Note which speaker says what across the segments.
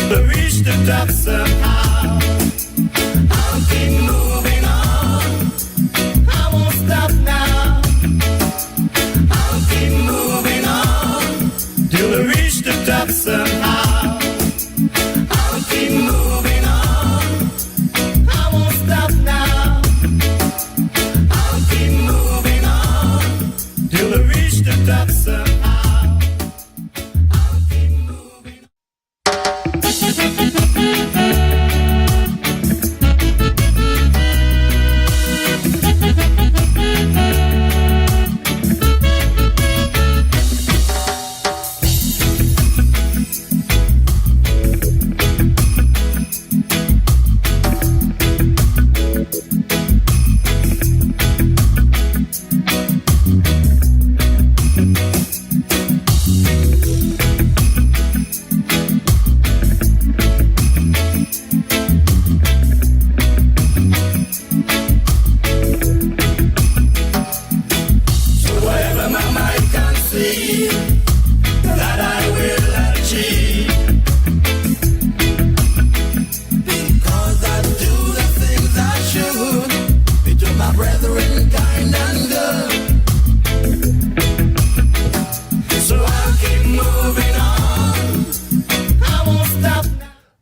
Speaker 1: to reach the top somehow. I'll keep moving on, I won't stop now. I'll keep moving on till I reach the top somehow. I'll keep moving on, I won't stop now. I'll keep moving on till I reach the top somehow. I'll keep moving on.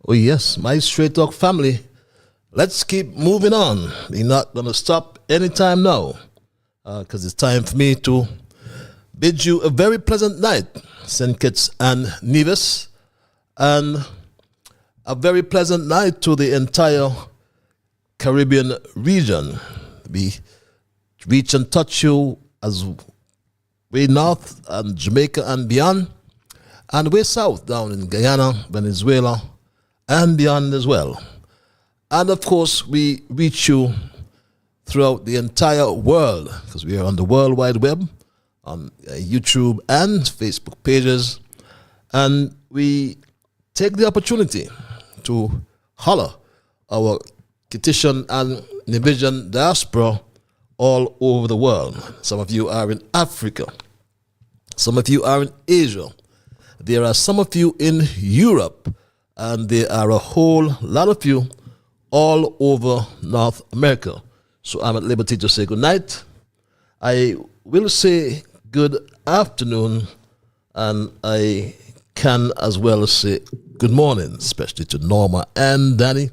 Speaker 2: Oh yes, my Straight Talk family, let's keep moving on. We're not going to stop anytime now, because it's time for me to bid you a very pleasant night, St. Kitts and Nevis, and a very pleasant night to the entire Caribbean region. We reach and touch you as way north and Jamaica and beyond, and way south down in Guyana, Venezuela, and beyond as well. And of course, we reach you throughout the entire world, because we are on the World Wide Web, on YouTube and Facebook pages, and we take the opportunity to holler our Kittitian and Nevision diaspora all over the world. Some of you are in Africa, some of you are in Asia, there are some of you in Europe, and there are a whole lot of you all over North America. So I'm at liberty to say good night. I will say good afternoon, and I can as well say good morning, especially to Norma and Danny,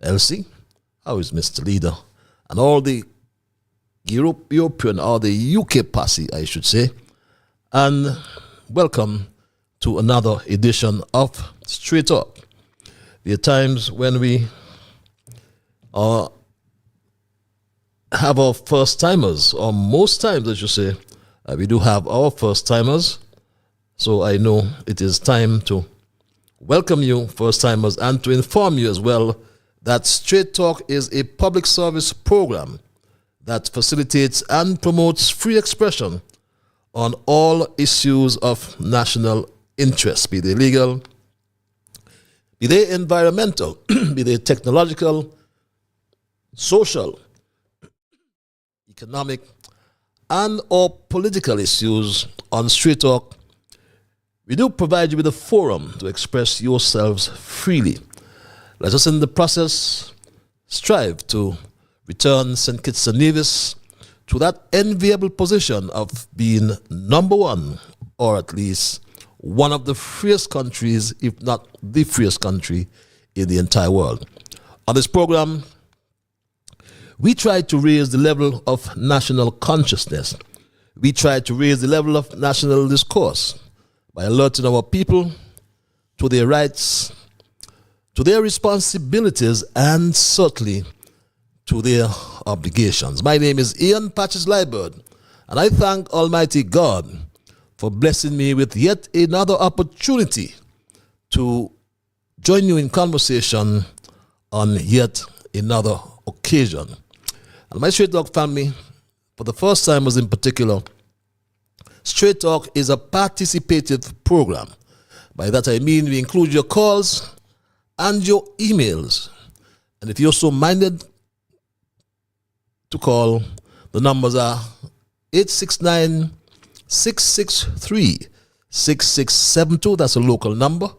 Speaker 2: Elsie, how is Mr. Leader, and all the European, or the UK posse, I should say. And welcome to another edition of Straight Talk. There are times when we have our first timers, or most times I should say, we do have our first timers. So I know it is time to welcome you, first timers, and to inform you as well that Straight Talk is a public service program that facilitates and promotes free expression on all issues of national interest, be they legal, be they environmental, be they technological, social, economic, and or political issues. On Straight Talk, we do provide you with a forum to express yourselves freely. Let us in the process strive to return St. Kitts and Nevis to that enviable position of being number one, or at least one of the freest countries, if not the freest country in the entire world. On this program, we try to raise the level of national consciousness. We try to raise the level of national discourse by alerting our people to their rights, to their responsibilities, and certainly to their obligations. My name is Ian Patches Liburd, and I thank Almighty God for blessing me with yet another opportunity to join you in conversation on yet another occasion. And my Straight Talk family, for the first timers in particular, Straight Talk is a participative program. By that I mean we include your calls and your emails. And if you're so minded to call, the numbers are 869-663-6672. That's a local number.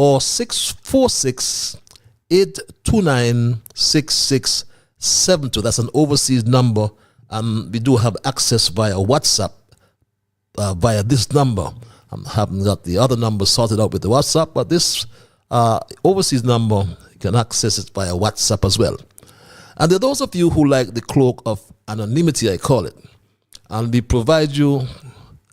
Speaker 2: or 646-829-6672. That's an overseas number, and we do have access via WhatsApp via this number. I haven't got the other number sorted out with the WhatsApp, but this overseas number, you can access it via WhatsApp as well. And there are those of you who like the cloak of anonymity, I call it, and we provide you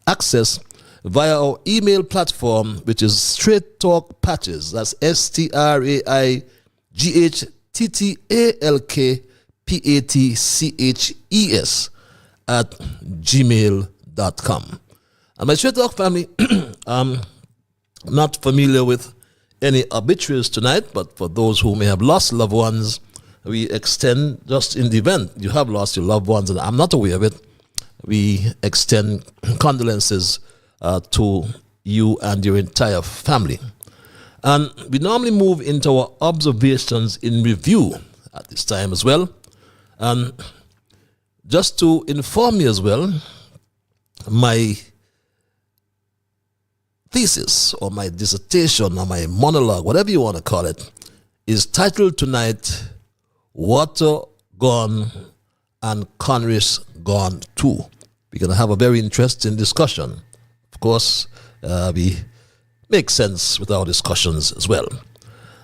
Speaker 2: access via our email platform, which is Straight Talk Patches. That's STRAIGHTTALKPATCHES @gmail.com. And my Straight Talk family, I'm not familiar with any obituaries tonight, but for those who may have lost loved ones, we extend, just in the event you have lost your loved ones, and I'm not aware of it, we extend condolences to you and your entire family. And we normally move into our observations in review at this time as well. And just to inform you as well, my thesis or my dissertation or my monologue, whatever you want to call it, is titled tonight, Water Gone and Konris Gone Too. We're going to have a very interesting discussion. Of course, we make sense with our discussions as well.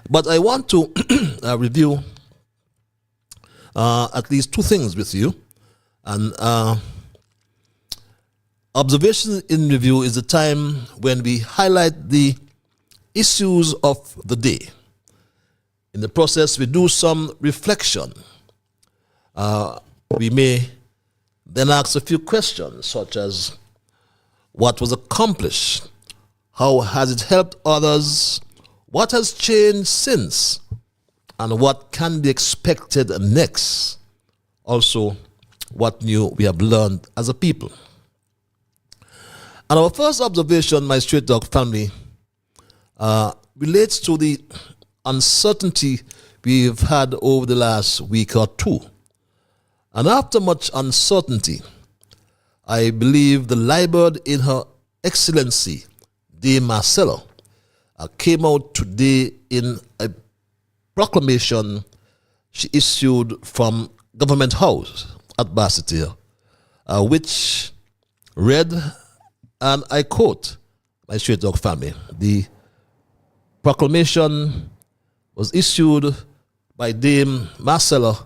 Speaker 2: But I want to review at least two things with you. And observation in review is the time when we highlight the issues of the day. In the process, we do some reflection. We may then ask a few questions, such as what was accomplished, how has it helped others, what has changed since, and what can be expected next. Also, what new we have learned as a people. And our first observation, my Straight Talk family, relates to the uncertainty we've had over the last week or two. And after much uncertainty, I believe the Liburd in Her Excellency, Dame Marcella, came out today in a proclamation she issued from Government House at Basseterre, which read, and I quote, my Straight Talk family, the proclamation was issued by Dame Marcella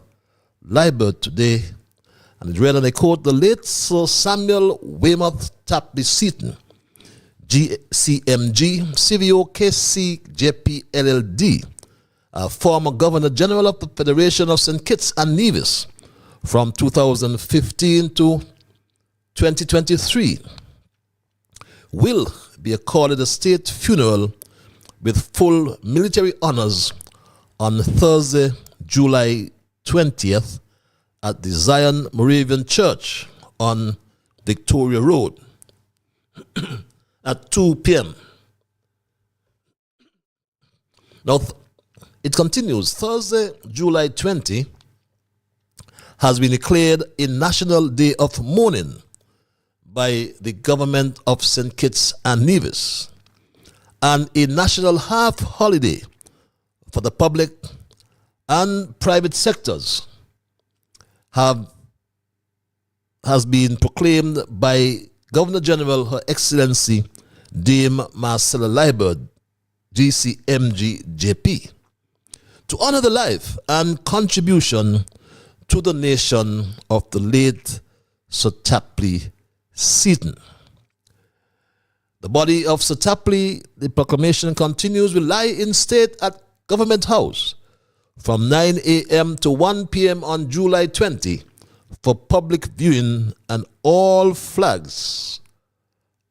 Speaker 2: Liburd today, and it read, and I quote, the late Sir Samuel Weymouth Tapley Seaton, GCMG, CVO KC JP LLD, former Governor General of the Federation of St. Kitts and Nevis from 2015 to 2023, will be accorded a state funeral with full military honors on Thursday, July 20th at the Zion Moravian Church on Victoria Road at 2 p.m. Now, it continues. Thursday, July 20 has been declared a National Day of Mourning by the government of St. Kitts and Nevis, and a national half holiday for the public and private sectors has been proclaimed by Governor General Her Excellency Dame Marcella Liburd, GCMG JP, to honor the life and contribution to the nation of the late Sir Tapley Seaton. The body of Sir Tapley, the proclamation continues, will lie in state at Government House from 9 a.m. to 1 p.m. on July 20 for public viewing, and all flags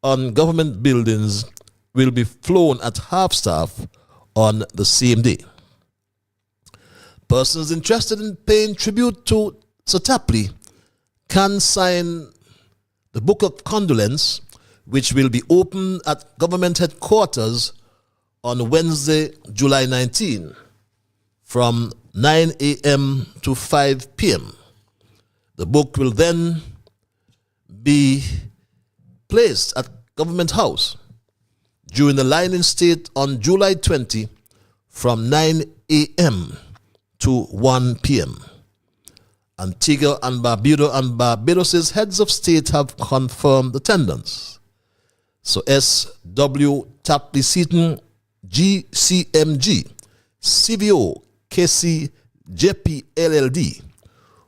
Speaker 2: on government buildings will be flown at half-staff on the same day. Persons interested in paying tribute to Sir Tapley can sign the Book of Condolence, which will be opened at government headquarters on Wednesday, July 19, from 9 a.m. to 5 p.m. The book will then be placed at Government House during the line-in state on July 20 from 9 a.m. to 1 p.m. Antigua and Barbados' heads of state have confirmed attendance. So S.W. Tapley Seaton, GCMG, CVO, KC, JP, LLD,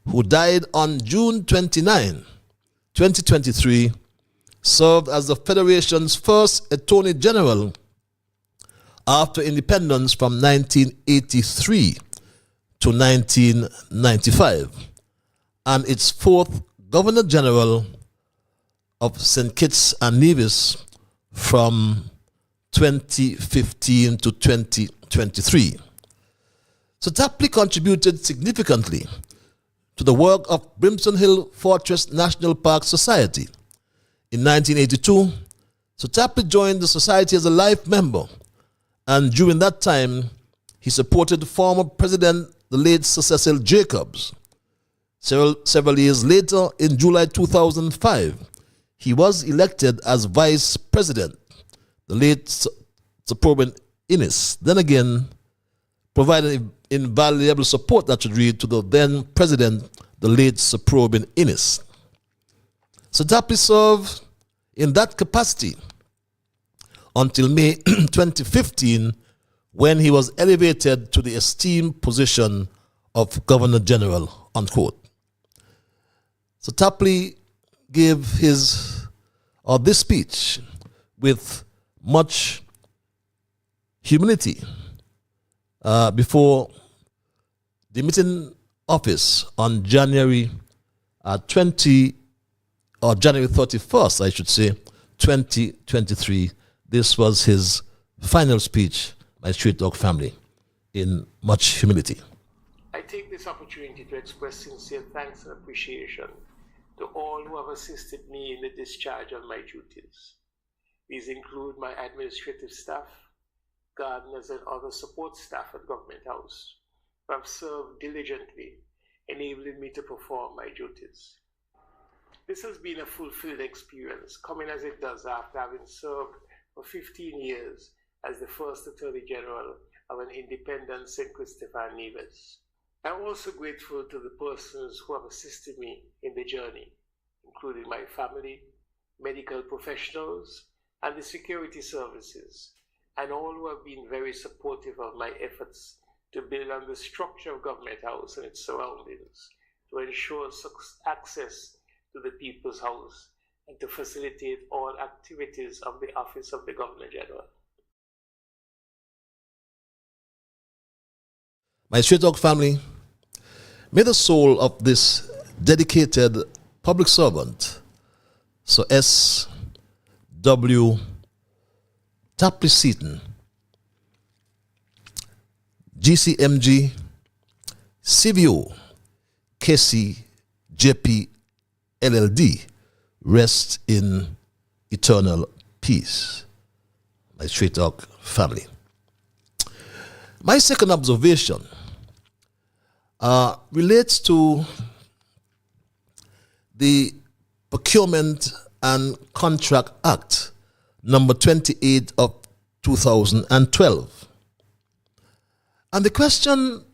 Speaker 2: who died on June 29, 2023, served as the Federation's first Attorney General after independence from 1983 to 1995, and its fourth Governor General of St. Kitts and Nevis from 2015 to 2023. So Tapley contributed significantly to the work of Brimstone Hill Fortress National Park Society. In 1982, so Tapley joined the society as a life member, and during that time, he supported former President, the late Sir Cecil Jacobs. Several years later, in July 2005, he was elected as Vice President, the late Sir Probin Innis, then again provided invaluable support, that should read, to the then President, the late Sir Probin Innis. So Tapley served in that capacity until May 2015, when he was elevated to the esteemed position of Governor General, unquote. So Tapley gave this speech with much humility before demitting office on January 31st, I should say, 2023. This was his final speech, my Street Dog family, in much humility.
Speaker 3: I take this opportunity to express sincere thanks and appreciation to all who have assisted me in the discharge of my duties. These include my administrative staff, gardeners, and other support staff at Government House, who have served diligently, enabling me to perform my duties. This has been a fulfilled experience, coming as it does after having served for 15 years as the first Attorney General of an independent St. Christopher and Nevis. I'm also grateful to the persons who have assisted me in the journey, including my family, medical professionals, and the security services, and all who have been very supportive of my efforts to build on the structure of Government House and its surroundings to ensure access to the People's House and to facilitate all activities of the Office of the Governor General.
Speaker 2: My Street Dog family, may the soul of this dedicated public servant, Sir S.W. Tapley Seaton, GCMG, CVO, KC, JP, LLD, rest in eternal peace. My Street Dog family. My second observation relates to the Procurement and Contract Act, number 28 of 2012. And the question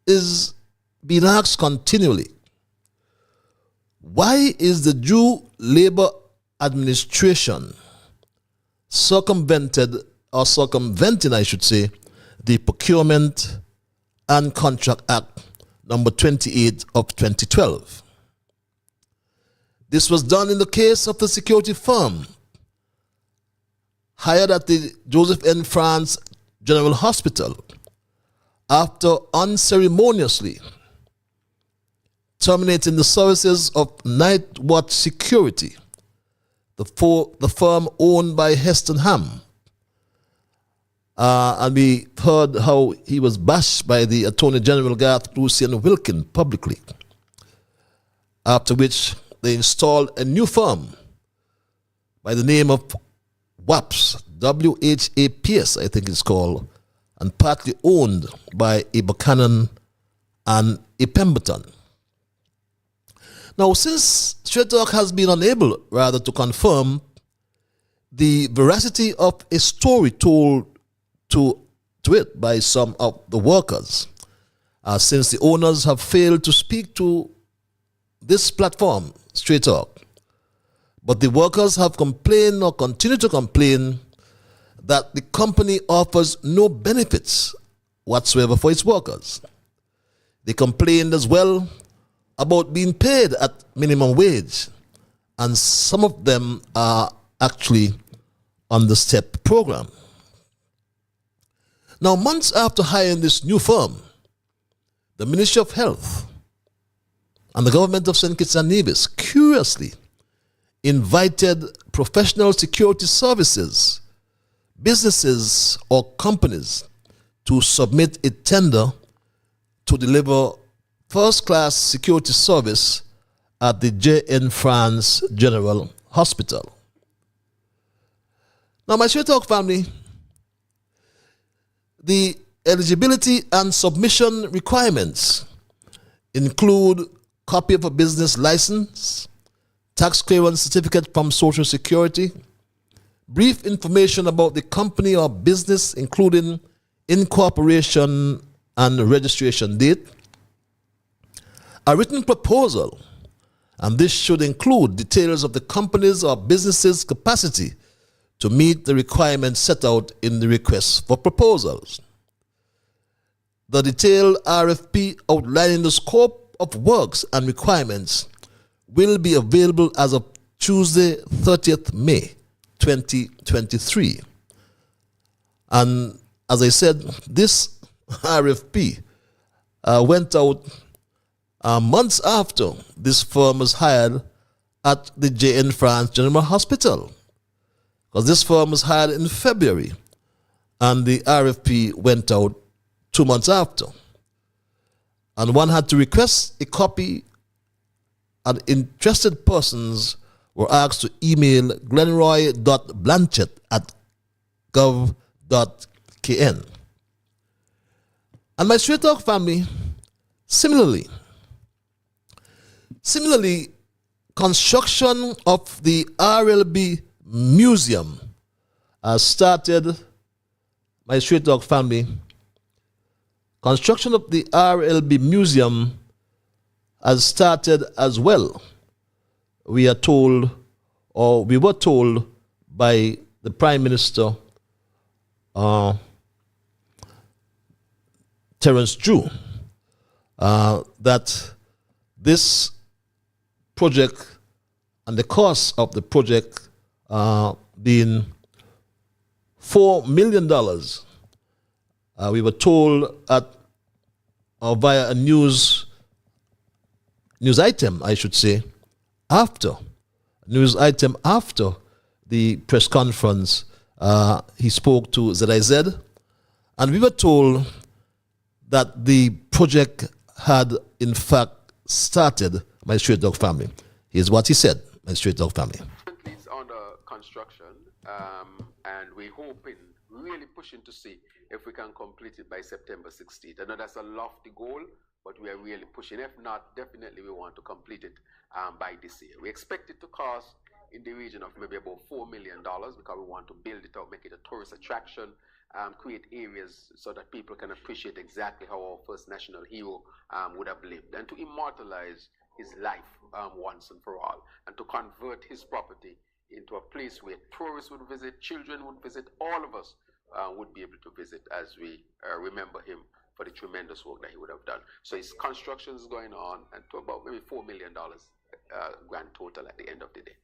Speaker 2: is being asked continually: why is the Jew Labor Administration circumventing, I should say, the Procurement and Contract Act number 28 of 2012? This was done in the case of the security firm hired at the Joseph N. France General Hospital after unceremoniously terminating the services of Night Watch Security, the firm owned by Heston Ham. And we heard how he was bashed by the Attorney General Garth Lucian Wilkin publicly, after which they installed a new firm by the name of WAPS, WHAPS, I think it's called, and partly owned by a Buchanan and a Pemberton. Now, since Straight Talk has been unable, rather, to confirm the veracity of a story told to it by some of the workers, since the owners have failed to speak to this platform, Straight Talk. But the workers have complained or continue to complain that the company offers no benefits whatsoever for its workers. They complained as well about being paid at minimum wage, and some of them are actually on the STEP program. Now, months after hiring this new firm, the Ministry of Health and the government of St. Kitts and Nevis curiously invited professional security services, businesses or companies to submit a tender to deliver first-class security service at the JN France General Hospital. Now, my Straight Talk family, the eligibility and submission requirements include copy of a business license, tax clearance certificate from Social Security, brief information about the company or business, including incorporation and registration date, a written proposal, and this should include details of the company's or business's capacity to meet the requirements set out in the request for proposals. The detailed RFP outlining the scope of works and requirements will be available as of Tuesday, 30th May, 2023. And as I said, this RFP went out months after this firm was hired at the JN France General Hospital. Because this firm was hired in February, and the RFP went out 2 months after. And one had to request a copy, and interested persons were asked to email glenroy.blanchett@gov.kn. And my Straight Talk family, similarly, construction of the RLB Museum started, my Straight Talk family, construction of the RLB Museum has started as well. We are told, or we were told by the Prime Minister, Terence Drew, that this project and the cost of the project being $4 million. We were told via a news item, I should say, after the press conference, he spoke to ZIZ, and we were told that the project had in fact started, my Straight Talk family. Here's what he said, my Straight Talk family.
Speaker 4: It's under construction, and we're hoping, really pushing to see if we can complete it by September 16th. I know that's a lofty goal, but we are really pushing. If not, definitely we want to complete it by this year. We expect it to cost in the region of maybe about $4 million, because we want to build it out, make it a tourist attraction, create areas so that people can appreciate exactly how our first national hero would have lived, and to immortalize his life once and for all, and to convert his property into a place where tourists would visit, children would visit, all of us would be able to visit as we remember him for the tremendous work that he would have done. So his construction is going on, and to about maybe $4 million grand total at the end of the day.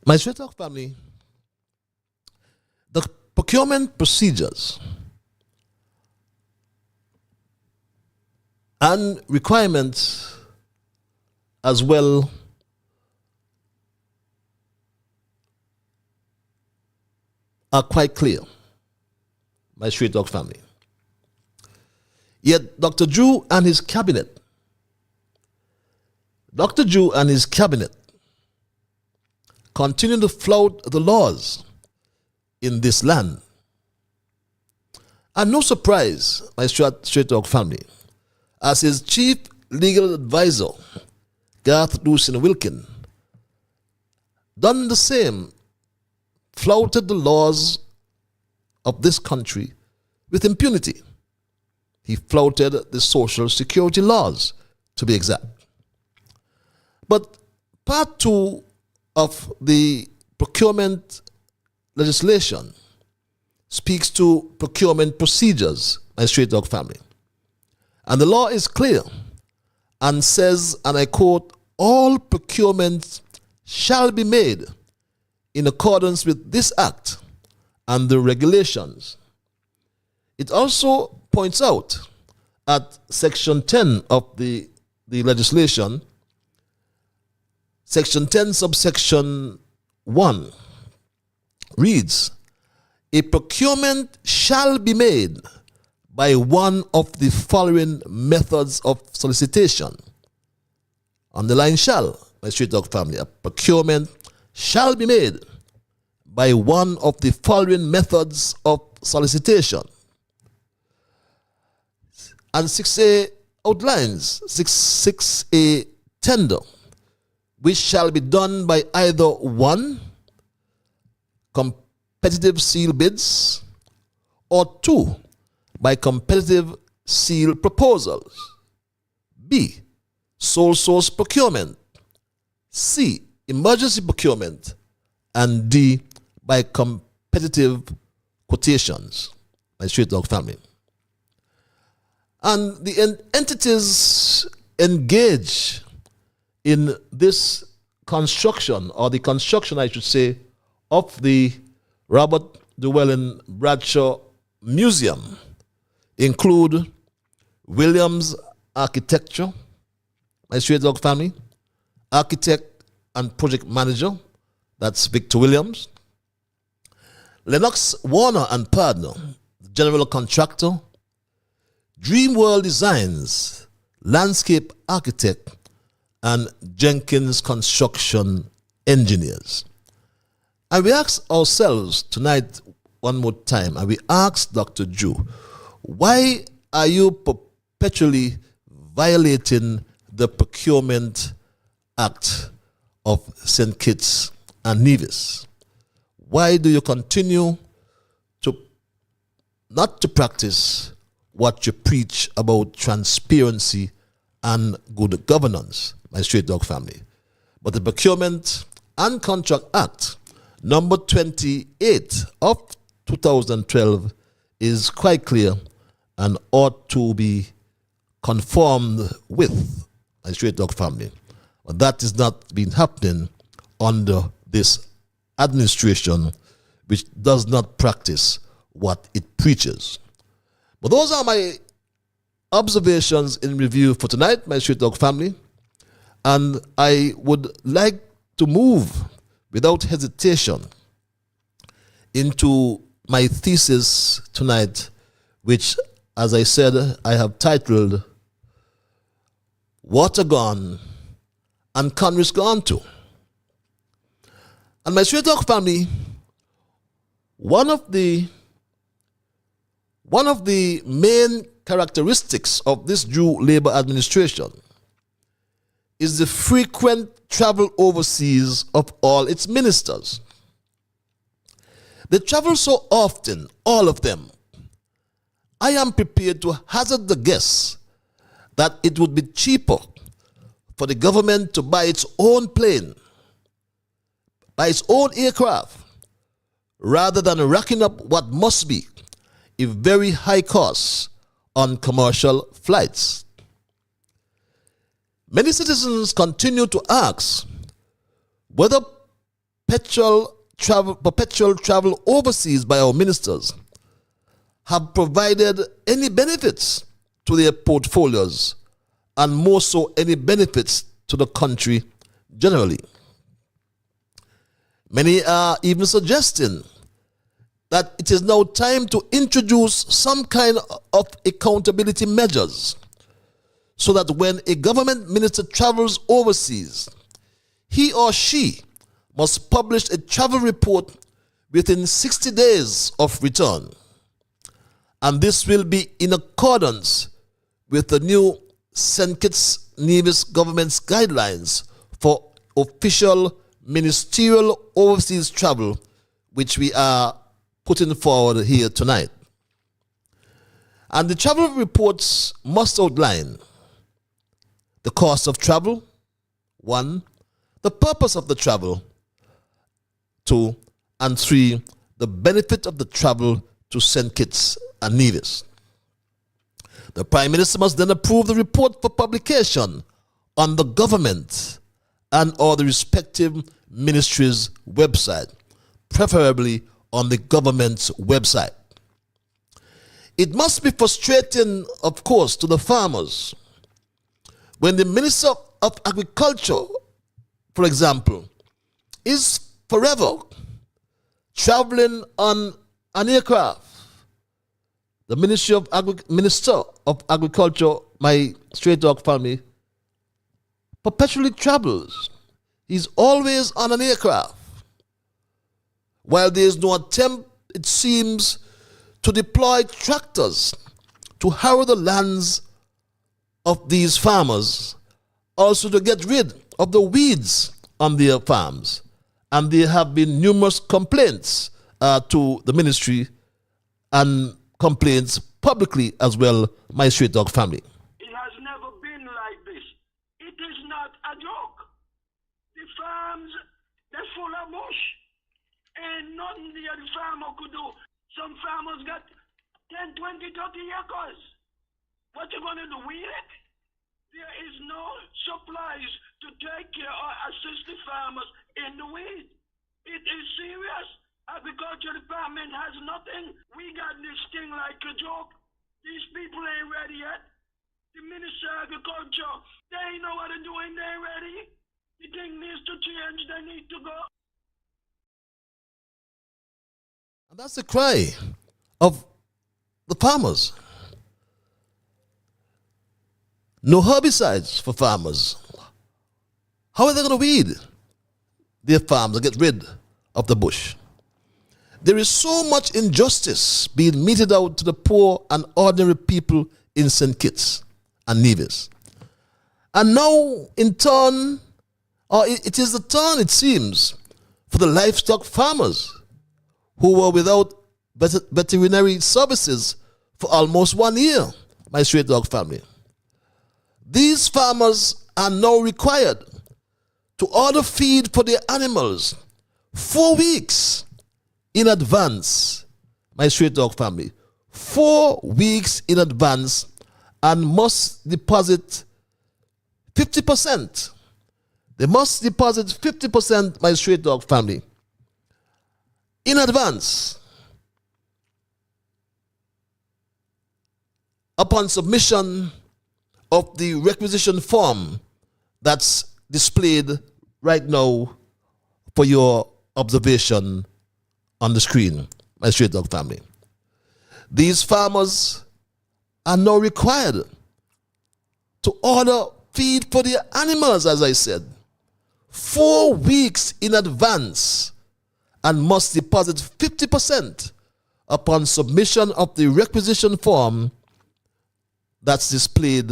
Speaker 2: My Straight Talk family, the procurement procedures and requirements as well are quite clear, my Straight Talk family. Yet Dr. Drew and his cabinet continue to flout the laws in this land. And no surprise, my Straight Talk family, as his chief legal advisor, Garth Lucien Wilkin, done the same, flouted the laws of this country with impunity. He flouted the social security laws, to be exact. But part 2 of the procurement legislation speaks to procurement procedures, my straight dog family. And the law is clear and says, and I quote, all procurements shall be made in accordance with this act and the regulations. It also points out at section 10 of the legislation, section 10 subsection 1 reads, a procurement shall be made by one of the following methods of solicitation. Underline shall, my straight dog family. A procurement shall be made by one of the following methods of solicitation. And 6A outlines 6A tender, which shall be done by either 1, competitive seal bids, or 2, by competitive seal proposals. B, sole source procurement. C, emergency procurement. And D, by competitive quotations. My straight dog family. And the entities engage in this construction, or the construction, I should say, of the Robert Llewellyn Bradshaw Museum include Williams Architecture, my straight dog family, architect and project manager, that's Victor Williams, Lennox Warner and Partner, general contractor, Dreamworld Designs, landscape architect, and Jenkins Construction engineers. And we ask ourselves tonight one more time, and we ask Dr. Drew, why are you perpetually violating the Procurement Act of St. Kitts and Nevis? Why do you continue to not to practice what you preach about transparency and good governance, my straight dog family? But the Procurement and Contract Act number 28 of 2012 is quite clear and ought to be conformed with, my straight dog family. But that is not been happening under this administration, which does not practice what it preaches. But those are my observations in review for tonight, my straight dog family. And I would like to move without hesitation into my thesis tonight, which, as I said, I have titled Water Gone and Konris Gone Too. And my straight dog family, one of the main characteristics of this Drew Labour administration is the frequent travel overseas of all its ministers. They travel so often, all of them. I am prepared to hazard the guess that it would be cheaper for the government to buy its own plane, buy its own aircraft, rather than racking up what must be a very high cost on commercial flights. Many citizens continue to ask whether perpetual travel overseas by our ministers have provided any benefits to their portfolios, and more so any benefits to the country generally. Many are even suggesting that it is now time to introduce some kind of accountability measures so that when a government minister travels overseas, he or she must publish a travel report within 60 days of return. And this will be in accordance with the new St. Kitts Nevis government's guidelines for official ministerial overseas travel, which we are putting forward here tonight. And the travel reports must outline the cost of travel, 1, the purpose of the travel, 2, and 3, the benefit of the travel to St. Kitts and Nevis. The Prime Minister must then approve the report for publication on the government and or the respective ministry's website, preferably on the government's website. It must be frustrating, of course, to the farmers when the Minister of Agriculture, for example, is forever traveling on an aircraft. The Minister of Agriculture, my straight dog family, perpetually travels. He's always on an aircraft. While there is no attempt, it seems, to deploy tractors to harrow the lands of these farmers, also to get rid of the weeds on their farms. And there have been numerous complaints to the ministry and complaints publicly as well, my straight dog family.
Speaker 5: It has never been like this. It is not a joke. The farms, they're full of bush. Ain't nothing the other farmer could do. Some farmers got 10, 20, 30 acres. What you gonna do, weed it? There is no supplies to take care or assist the farmers in the weed. It is serious. Agriculture department has nothing. We got this thing like a joke. These people ain't ready yet. The Minister of Agriculture, they ain't know what they're doing, they ain't ready. The thing needs to change, they need to go.
Speaker 2: And that's the cry of the farmers. No herbicides for farmers. How are they going to weed their farms and get rid of the bush? There is so much injustice being meted out to the poor and ordinary people in St. Kitts and Nevis. And now, in turn, or it is the turn, it seems, for the livestock farmers who were without veterinary services for almost 1 year, my straight dog family. These farmers are now required to order feed for their animals 4 weeks in advance, my straight dog family. 4 weeks in advance, and must deposit 50%. They must deposit 50%, my straight dog family, in advance upon submission of the requisition form that's displayed right now for your observation on the screen, my straight dog family. These farmers are now required to order feed for their animals, as I said, 4 weeks in advance, and must deposit 50% upon submission of the requisition form that's displayed,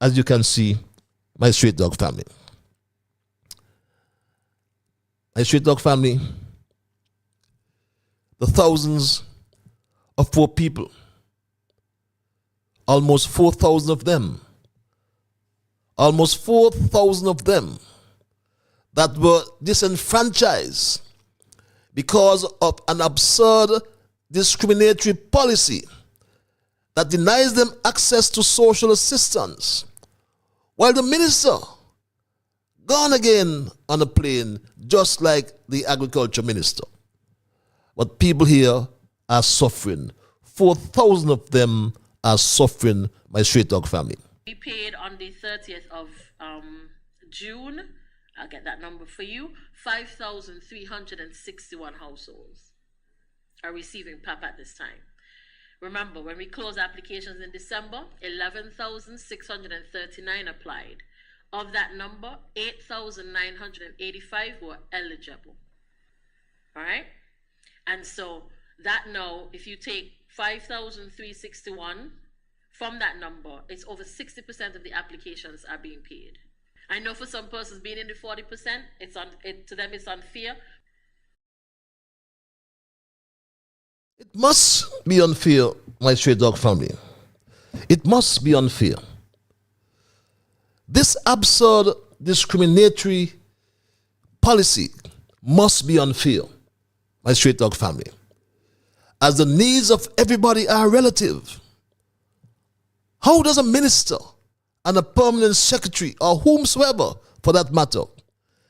Speaker 2: as you can see, my straight dog family. My straight dog family, the thousands of poor people, almost 4,000 of them, that were disenfranchised because of an absurd discriminatory policy that denies them access to social assistance, while the minister gone again on a plane, just like the agriculture minister. But people here are suffering. 4,000 of them are suffering, my straight dog family.
Speaker 6: We paid on the 30th of June, I'll get that number for you, 5,361 households are receiving PAP at this time. Remember, when we closed applications in December, 11,639 applied. Of that number, 8,985 were eligible. All right? And so that now, if you take 5,361 from that number, it's over 60% of the applications are being paid. I know for some persons being in the 40%, to them it's unfair.
Speaker 2: It must be unfair, my Stray Dog family. It must be unfair. This absurd discriminatory policy must be unfair, my Stray Dog family, as the needs of everybody are relative. How does a minister and a permanent secretary, or whomsoever for that matter,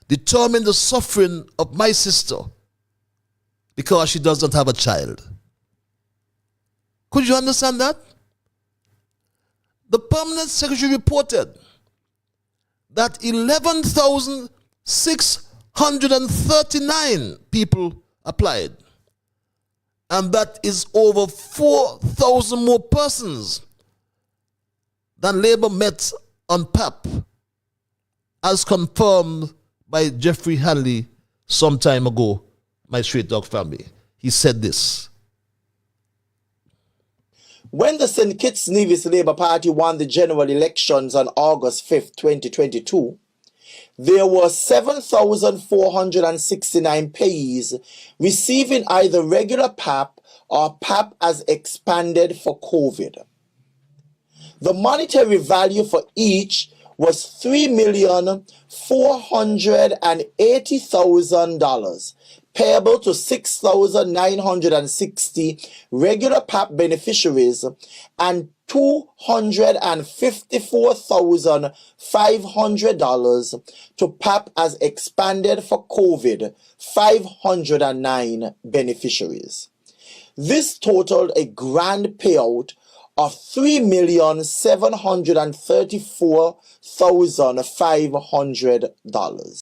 Speaker 2: determine the suffering of my sister because she does not have a child? Could you understand that? The permanent secretary reported that 11,639 people applied, and that is over 4,000 more persons than Labour met on PAP, as confirmed by Jeffrey Hanley some time ago, my Straight Dog family. He said this.
Speaker 7: When the St. Kitts Nevis Labour Party won the general elections on August 5th, 2022, there were 7,469 payees receiving either regular PAP or PAP as expanded for COVID. The monetary value for each was $3,480,000, payable to 6,960 regular PAP beneficiaries and $254,500 to PAP as expanded for COVID 509 beneficiaries. This totaled a grand payout of $3,734,500.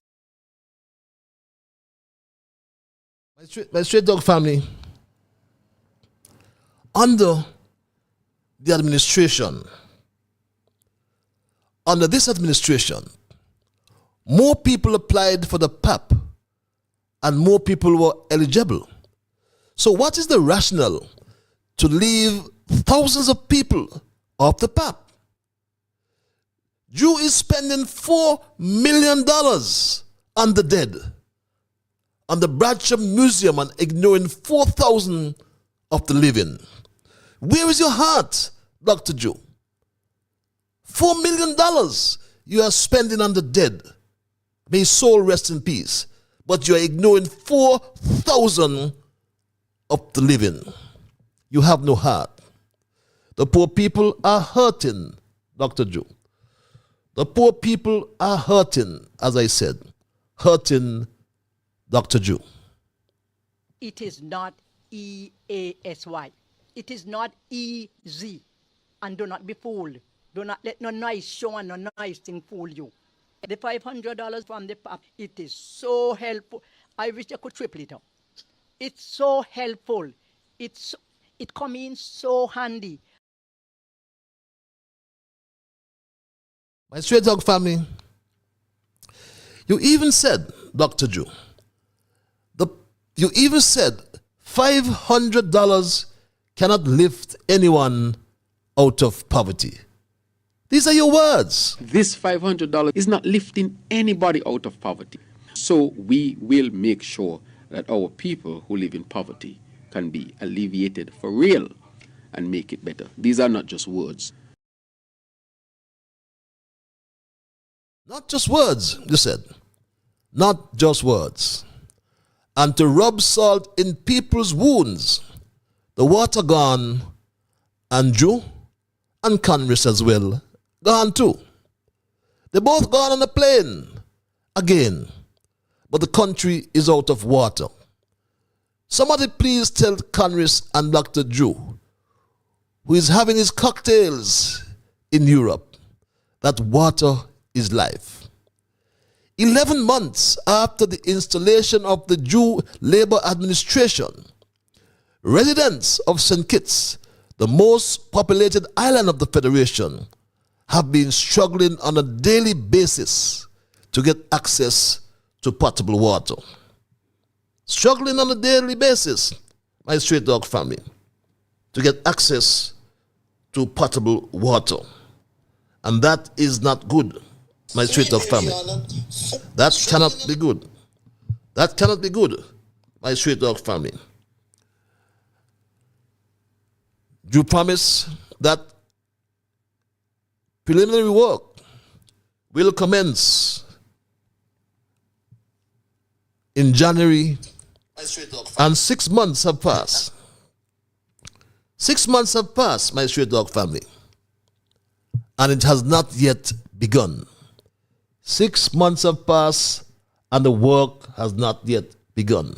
Speaker 2: My Straight Dog family, under this administration, more people applied for the PAP and more people were eligible. So what is the rationale to leave thousands of people off the PAP? Jew is spending $4 million on the dead, on the Bradshaw Museum, and ignoring 4,000 of the living. Where is your heart, Dr. Jew? $4 million you are spending on the dead. May his soul rest in peace. But you are ignoring 4,000 of the living. You have no heart. The poor people are hurting, Dr. Jew. The poor people are hurting, as I said. Hurting, Dr. Jew.
Speaker 8: It is not EASY. It is not easy. And do not be fooled. Do not let no nice show and no nice thing fool you. The $500 from the PAP, it is so helpful. I wish I could triple it up. It's so helpful. It come in so handy.
Speaker 2: My Straight Dog family, you even said, Dr. Jew, you even said $500 cannot lift anyone out of poverty. These are your words.
Speaker 4: This $500 is not lifting anybody out of poverty. So we will make sure that our people who live in poverty can be alleviated for real and make it better. These are not just words.
Speaker 2: Not just words, you said. Not just words. And to rub salt in people's wounds. The water gone, and Jew and Konris as well, gone too. They both gone on the plane again. But the country is out of water. Somebody please tell Konris and Dr. Jew, who is having his cocktails in Europe, that water is life. 11 months after the installation of the Jew Labour administration, residents of St. Kitts, the most populated island of the Federation, have been struggling on a daily basis to get access to potable water. Struggling on a daily basis, my Straight Dog family, to get access to potable water. And that is not good. my Straight Talk family. That cannot be good. That cannot be good, my Straight Talk family. You promise that preliminary work will commence in January, and 6 months have passed. 6 months have passed, my Straight Talk family, and it has not yet begun. 6 months have passed, and the work has not yet begun.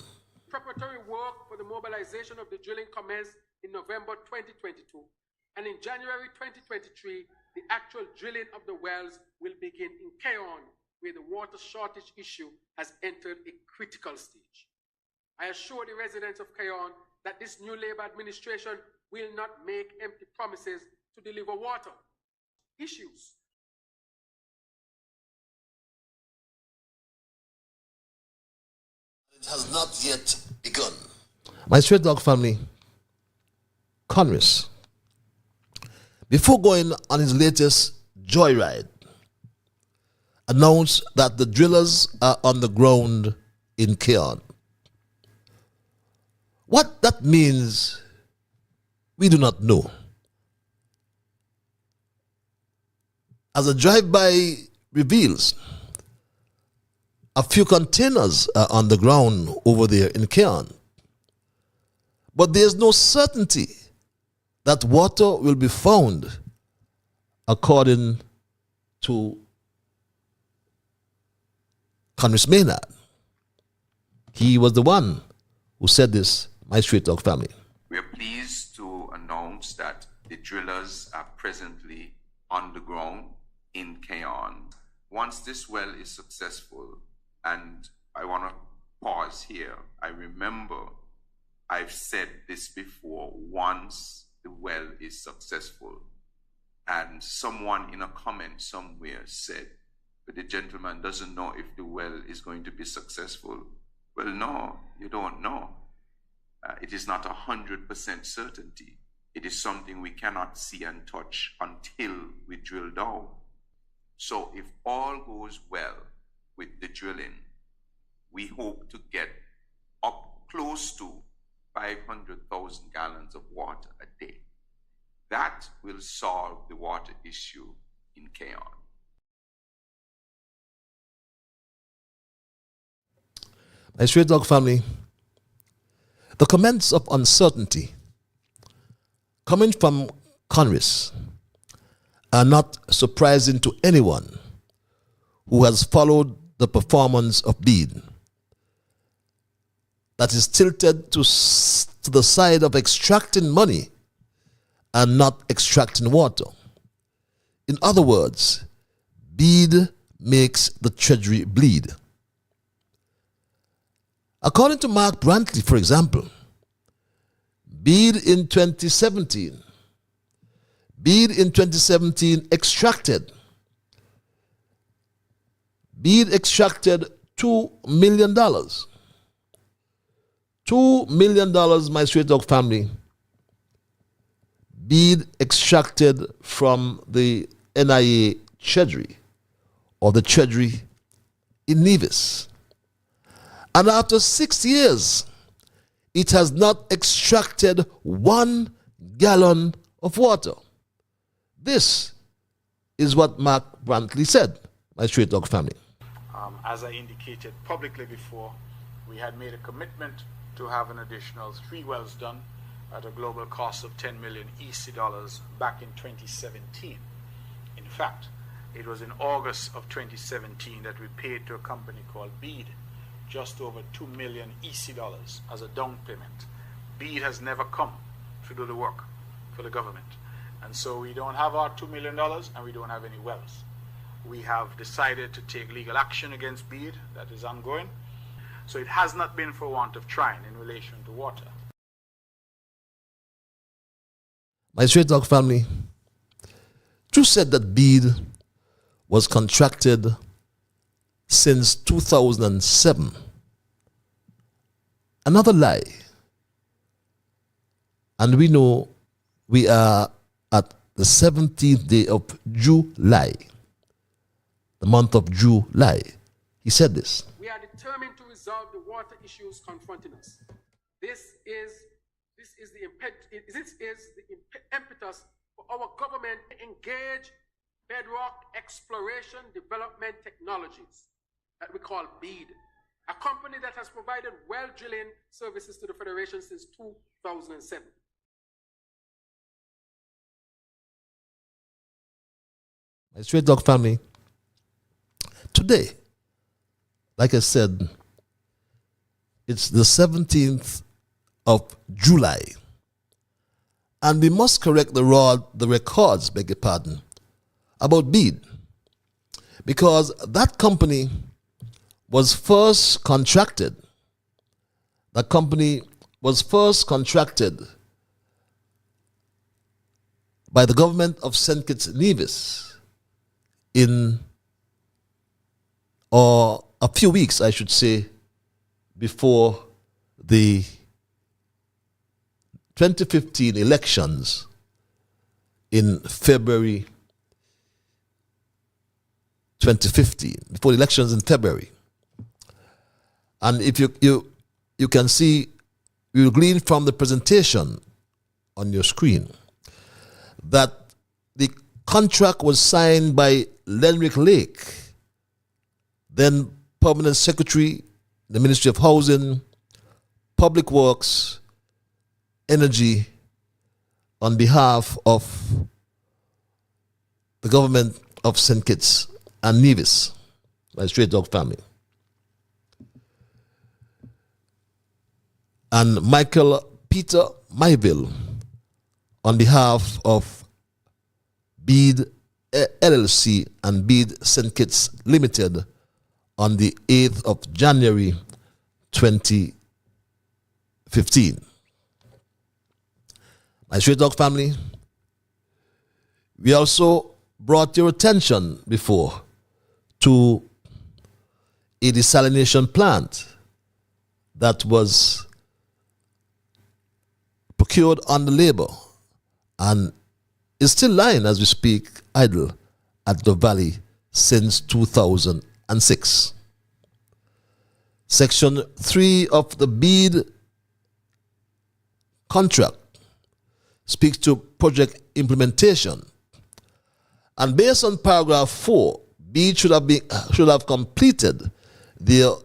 Speaker 4: Preparatory work for the mobilization of the drilling commenced in November 2022, and in January 2023, the actual drilling of the wells will begin in Keon, where the water shortage issue has entered a critical stage. I assure the residents of Keon that this new Labour administration will not make empty promises to deliver water. Issues.
Speaker 2: It has not yet begun. My Straight Dog family, Konris, before going on his latest joyride, announced that the drillers are on the ground in Keon. What that means, we do not know. As a drive-by reveals, a few containers are on the ground over there in Keon. But there's no certainty that water will be found, according to Konris Maynard. He was the one who said this, my Straight Talk family.
Speaker 9: We are pleased to announce that the drillers are presently on the ground in Keon. Once this well is successful, and I want to pause here, I remember I've said this before, once the well is successful, and someone in a comment somewhere said, but the gentleman doesn't know if the well is going to be successful. Well, no, you don't know. It is not 100% certainty. It is something we cannot see and touch until we drill down. So if all goes well with the drilling, we hope to get up close to 500,000 gallons of water a day. That will solve the water issue in Keon.
Speaker 2: My Straight Dog family, the comments of uncertainty coming from Konris are not surprising to anyone who has followed the performance of Bede, that is tilted to the side of extracting money and not extracting water. In other words, Bede makes the treasury bleed. According to Mark Brantley, for example, Bede in 2017 extracted $2 million. $2 million, my Straight Dog family, Bede extracted from the NIA treasury, or the treasury in Nevis. And after 6 years, it has not extracted 1 gallon of water. This is what Mark Brantley said, my Straight Dog family.
Speaker 10: As I indicated publicly before, we had made a commitment to have an additional 3 wells done at a global cost of 10 million EC dollars back in 2017. In fact, it was in August of 2017 that we paid to a company called Bede just over 2 million EC dollars as a down payment. Bede has never come to do the work for the government. And so we don't have our $2 million and we don't have any wells. We have decided to take legal action against Bede, that is ongoing. So it has not been for want of trying in relation to water.
Speaker 2: My Straight Dog family, Drew said that Bede was contracted since 2007. Another lie. And we know we are at the 17th day of July. the month of July. He said this.
Speaker 11: We are determined to resolve the water issues confronting us. This is the impetus for our government to engage bedrock exploration development technologies that we call BEAD, a company that has provided well drilling services to the Federation since 2007.
Speaker 2: My Straight Dog family, today, like I said, it's the 17th of July. And we must correct the records, beg your pardon, about BEAD. Because that company was first contracted. That company was first contracted by the government of St. Kitts Nevis a few weeks, I should say, before the 2015 elections in February 2015, before the elections in February. And if you can see, you will glean from the presentation on your screen that the contract was signed by Lenrick Lake, then Permanent Secretary, the Ministry of Housing, Public Works, Energy, on behalf of the government of St. Kitts and Nevis, my Straight Dog family. And Michael Peter Myville, on behalf of BEAD LLC and BEAD St. Kitts Limited, on the 8th of January 2015. My Straight Dog family, we also brought your attention before to a desalination plant that was procured under labor and is still lying as we speak idle at the valley since 2006. Section 3 of the BEAD contract speaks to project implementation. And based on paragraph 4, BEAD should have completed the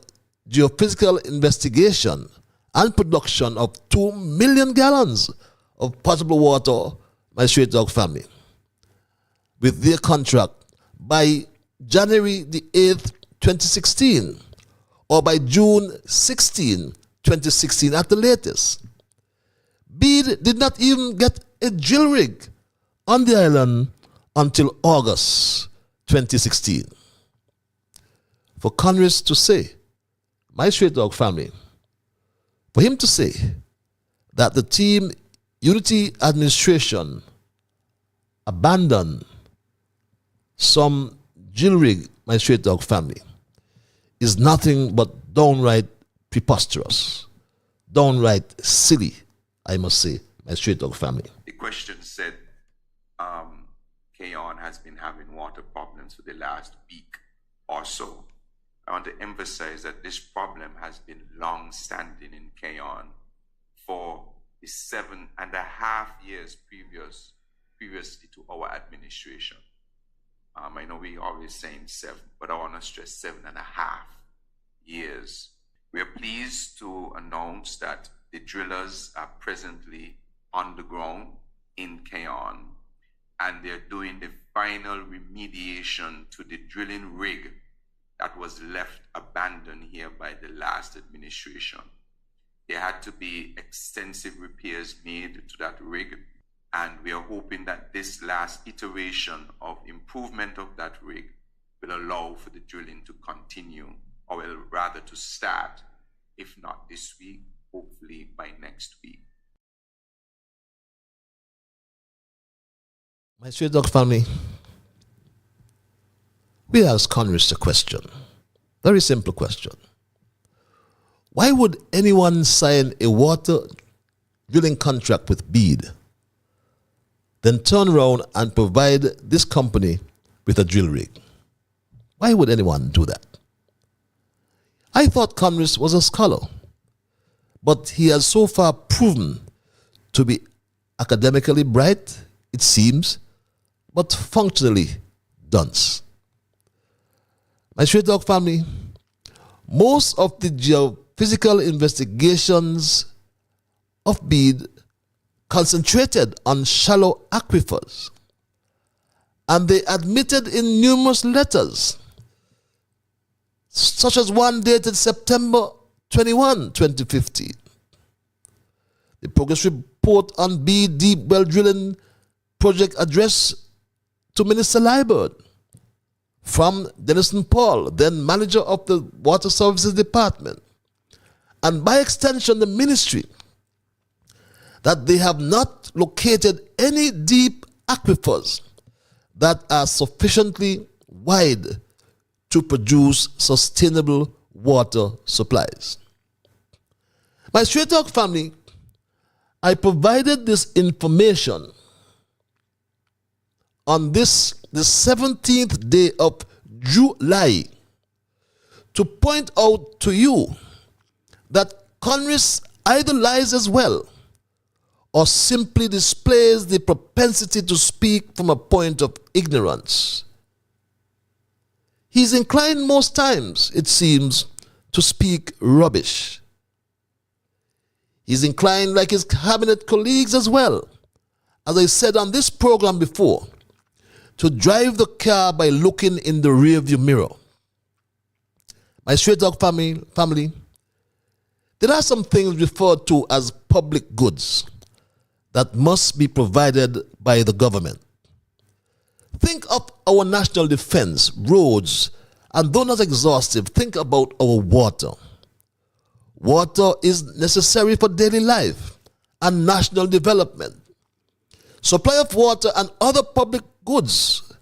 Speaker 2: geophysical investigation and production of 2 million gallons of potable water, my Straight Dog family, with their contract by January the 8th, 2016, or by June 16, 2016 at the latest. BEAD did not even get a drill rig on the island until August 2016. For Konris to say, my Straight Dog family, for him to say that the Team Unity administration abandoned some drill rig, my Straight Dog family, is nothing but downright preposterous, downright silly, I must say, my Straight Dog family.
Speaker 9: The question said, Keon has been having water problems for the last week or so. I want to emphasize that this problem has been long-standing in Keon for the 7.5 years previously to our administration. I know we always saying 7, but I want to stress 7.5 years. We are pleased to announce that the drillers are presently on the ground in Keon, and they're doing the final remediation to the drilling rig that was left abandoned here by the last administration. There had to be extensive repairs made to that rig, and we are hoping that this last iteration of improvement of that rig will allow for the drilling to continue, or rather to start, if not this week, hopefully by next week.
Speaker 2: My Straight Dog family, we ask Konris a question. Very simple question. Why would anyone sign a water drilling contract with BEAD, then turn around and provide this company with a drill rig? Why would anyone do that? I thought Konris was a scholar, but he has so far proven to be academically bright, it seems, but functionally dunce. My Straight Dog family, most of the geophysical investigations of Bede concentrated on shallow aquifers, and they admitted in numerous letters, such as one dated September 21, 2015. The progress report on Bede deep well drilling project addressed to Minister Liburd from Denison Paul, then manager of the Water Services Department, and by extension the ministry, that they have not located any deep aquifers that are sufficiently wide to produce sustainable water supplies. My Straight Talk family, I provided this information on this, the 17th day of July, to point out to you that Konris either lies as well or simply displays the propensity to speak from a point of ignorance. He's inclined most times, it seems, to speak rubbish. He's inclined, like his cabinet colleagues as well, as I said on this program before, to drive the car by looking in the rearview mirror. My Straight Dog family, there are some things referred to as public goods that must be provided by the government. Think of our national defense, roads, and though not exhaustive, think about our water. Water is necessary for daily life and national development. Supply of water and other public goods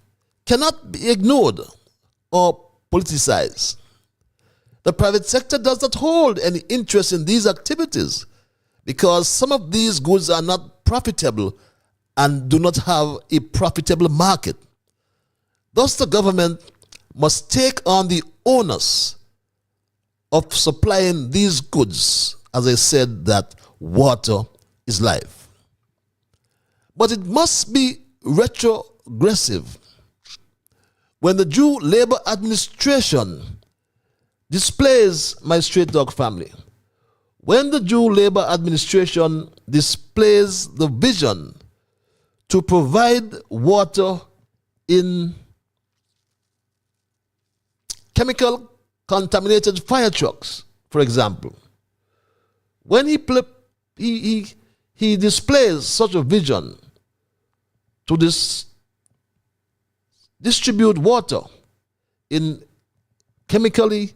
Speaker 2: cannot be ignored or politicized. The private sector does not hold any interest in these activities because some of these goods are not profitable and do not have a profitable market. Thus, the government must take on the onus of supplying these goods, as I said, that water is life. But it must be retrogressive. When the Jew Labor Administration displays, my Straight Dog family, when the Jew Labor Administration displays the vision to provide water in chemical contaminated fire trucks, for example, when he displays such a vision to distribute water in chemically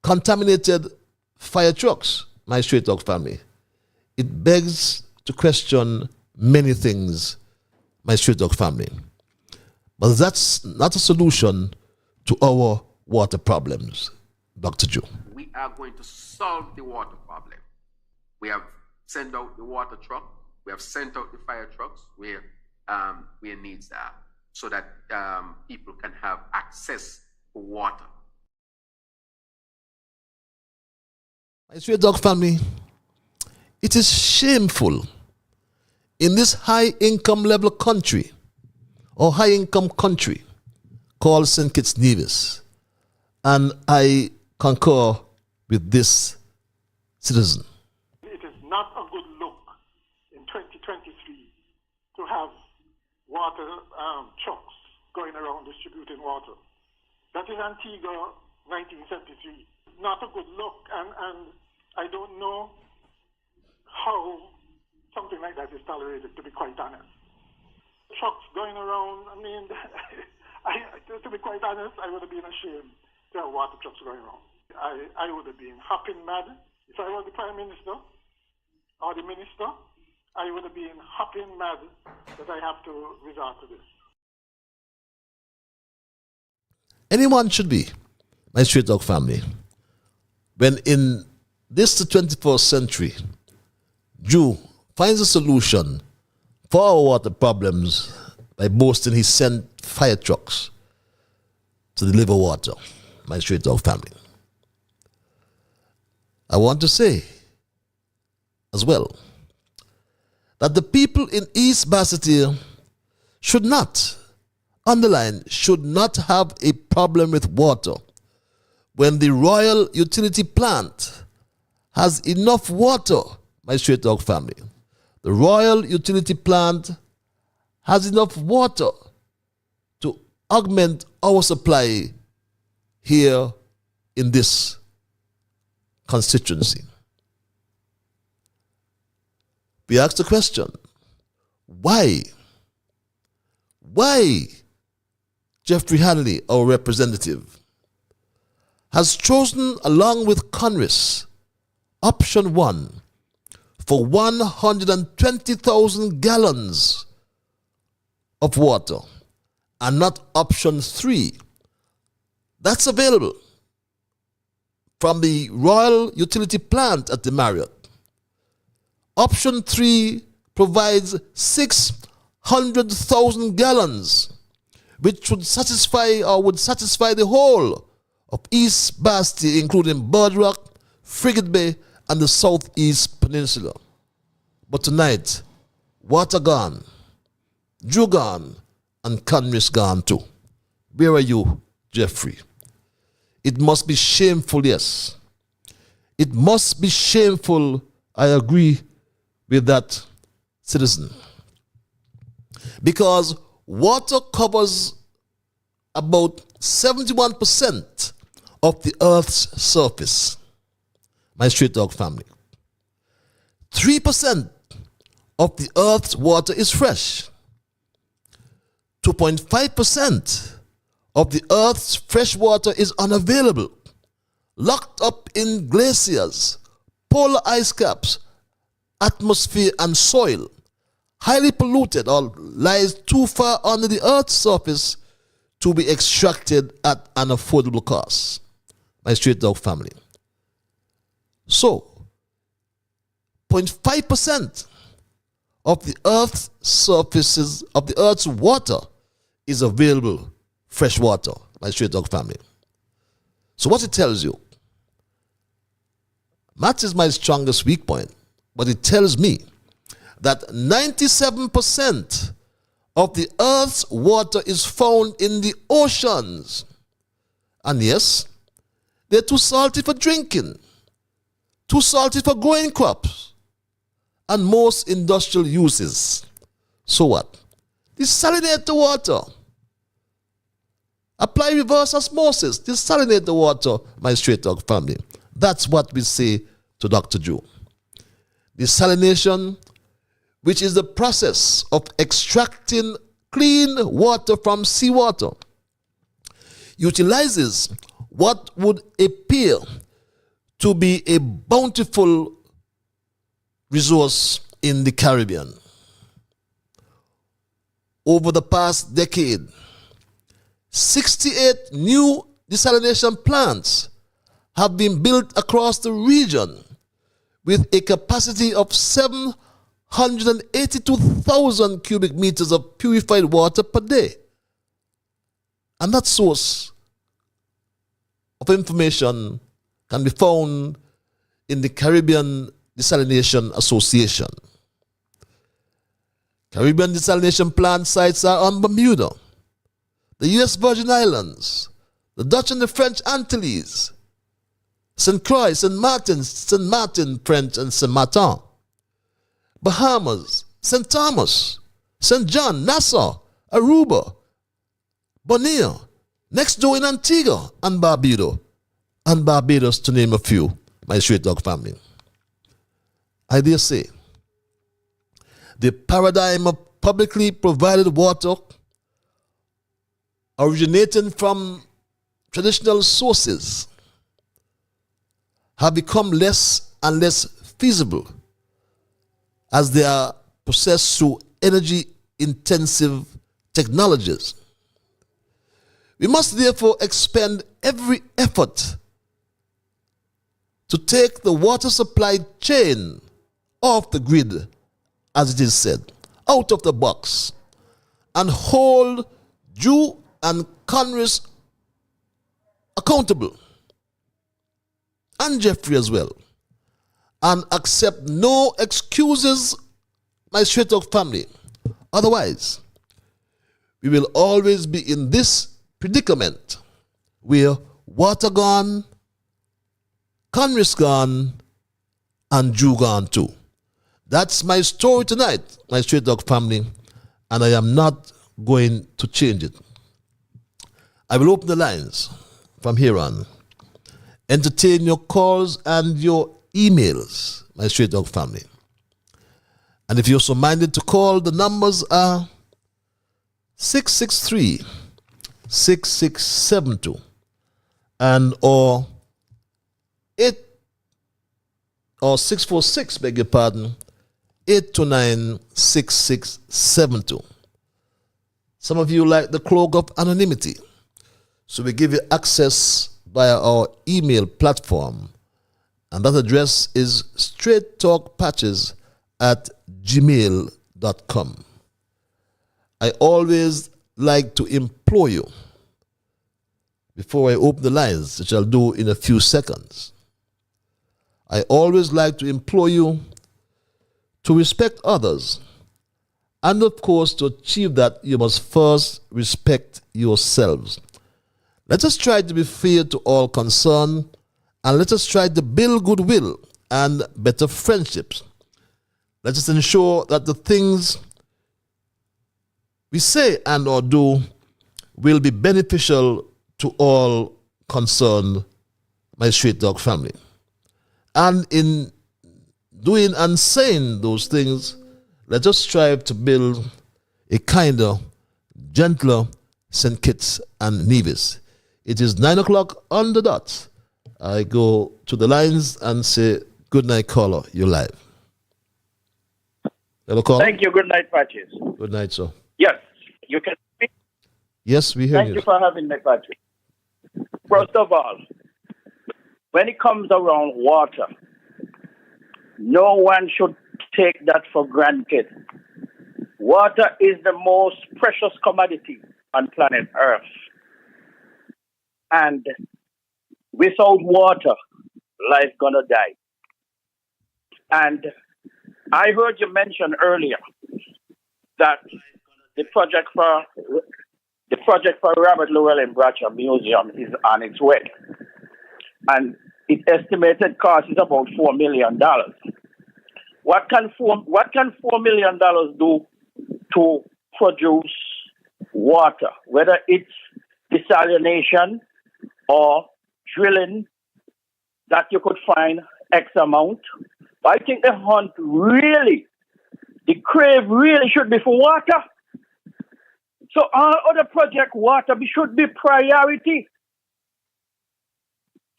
Speaker 2: contaminated fire trucks, my Straight Dog family, it begs to question many things, my Straight Dog family. But that's not a solution to our water problems, Dr. Joe.
Speaker 4: We are going to solve the water problem. We have sent out the water truck. We have sent out the fire trucks where needs are, so that people can have access to water.
Speaker 2: My Straight Dog family, it is shameful in this high-income level country or high-income country called St. Kitts Nevis, and I concur with this citizen.
Speaker 5: It is not a good look in 2023 to have water trucks going around distributing water. That is Antigua 1973. Not a good look, and I don't know how something like that is tolerated, to be quite honest. Trucks going around, I mean, to be quite honest, I would have been ashamed to have water trucks going around. I would have been hopping mad. If I were the Prime Minister or the Minister, I would have been hopping mad that I have to resort to this.
Speaker 2: Anyone should be, my Straight Dog family, when in this the 21st century, Jew finds a solution for our water problems by boasting he sent fire trucks to deliver water, my Straight Talk family. I want to say as well that the people in East Basseterre should not, underline, should not have a problem with water when the Royal Utility Plant has enough water, my Straight Talk family. The Royal Utility Plant has enough water to augment our supply here in this constituency. We ask the question, why Jeffrey Hanley, our representative, has chosen, along with Konris, option 1 for 120,000 gallons of water and not option 3 that's available from the Royal Utility Plant at the Marriott. Option 3 provides 600,000 gallons, which would satisfy the whole of East Basseterre, including Bird Rock, Frigate Bay, and the Southeast Peninsula. But tonight, water gone, Drew gone, and Konris gone too. Where are you, Jeffrey? It must be shameful, yes. It must be shameful, I agree with that citizen. Because water covers about 71% of the Earth's surface, my Straight Talk family. 3% of the Earth's water is fresh. 2.5% of the Earth's fresh water is unavailable, locked up in glaciers, polar ice caps, atmosphere, and soil, highly polluted or lies too far under the Earth's surface to be extracted at an affordable cost, my Straight Talk family. So, 0.5% of the Earth's surfaces, of the Earth's water, is available fresh water, my Straight Talk family. So what it tells you, maths is my strongest weak point, but it tells me that 97% of the Earth's water is found in the oceans. And yes, they're too salty for drinking, too salty for growing crops, and most industrial uses. So what? Desalinate the water. Apply reverse osmosis. Desalinate the water, my Straight Talk family. That's what we say to Dr. Drew. Desalination, which is the process of extracting clean water from seawater, utilizes what would appear to be a bountiful resource in the Caribbean. Over the past decade, 68 new desalination plants have been built across the region with a capacity of 782,000 cubic meters of purified water per day. And that source of information can be found in the Caribbean Desalination Association. Caribbean desalination plant sites are on Bermuda, the U.S. Virgin Islands, the Dutch and the French Antilles, St. Croix, St. Martin, French, and St. Martin, Bahamas, St. Thomas, St. John, Nassau, Aruba, Bonaire, next door in Antigua and Barbados, to name a few, my Straight Talk family. I dare say, the paradigm of publicly provided water originating from traditional sources have become less and less feasible as they are processed through energy-intensive technologies. We must therefore expend every effort to take the water supply chain off the grid, as it is said, out of the box and hold Jew and Konris accountable, and Jeffrey as well, and accept no excuses, my straight talk family. Otherwise, we will always be in this predicament where water gone, Konris gone, and Jew gone too. That's my story tonight, my straight talk family, and I am not going to change it. I will open the lines from here on. Entertain your calls and your emails, my straight talk family. And if you're so minded to call, the numbers are 663-6672 and or 646, beg your pardon, 829-6672. Some of you like the cloak of anonymity, so we give you access via our email platform, and that address is straighttalkpatches@gmail.com. I always like to implore you, before I open the lines, which I'll do in a few seconds, I always like to implore you to respect others, and of course, to achieve that, you must first respect yourselves. Let us try to be fair to all concerned, and let us try to build goodwill and better friendships. Let us ensure that the things we say and or do will be beneficial to all concerned, my straight dog family. And in doing and saying those things, let us strive to build a kinder, gentler St. Kitts and Nevis. It is 9 o'clock on the dot. I go to the lines and say, good night, caller. You're live. Hello, caller.
Speaker 12: Thank you. Good night, Patches.
Speaker 2: Good night, sir.
Speaker 12: Yes, you can speak.
Speaker 2: Yes, we hear you.
Speaker 12: Thank you for having me, Patches. First of all, when it comes around water, no one should take that for granted. Water is the most precious commodity on planet Earth. And without water, life gonna die. And I heard you mention earlier that the project for Robert Llewellyn Bradshaw Museum is on its way, and its estimated cost is about $4 million. What can $4 million do to produce water, whether it's desalination or drilling that you could find X amount? I think the hunt really, the crave really should be for water. So all other project water should be priority.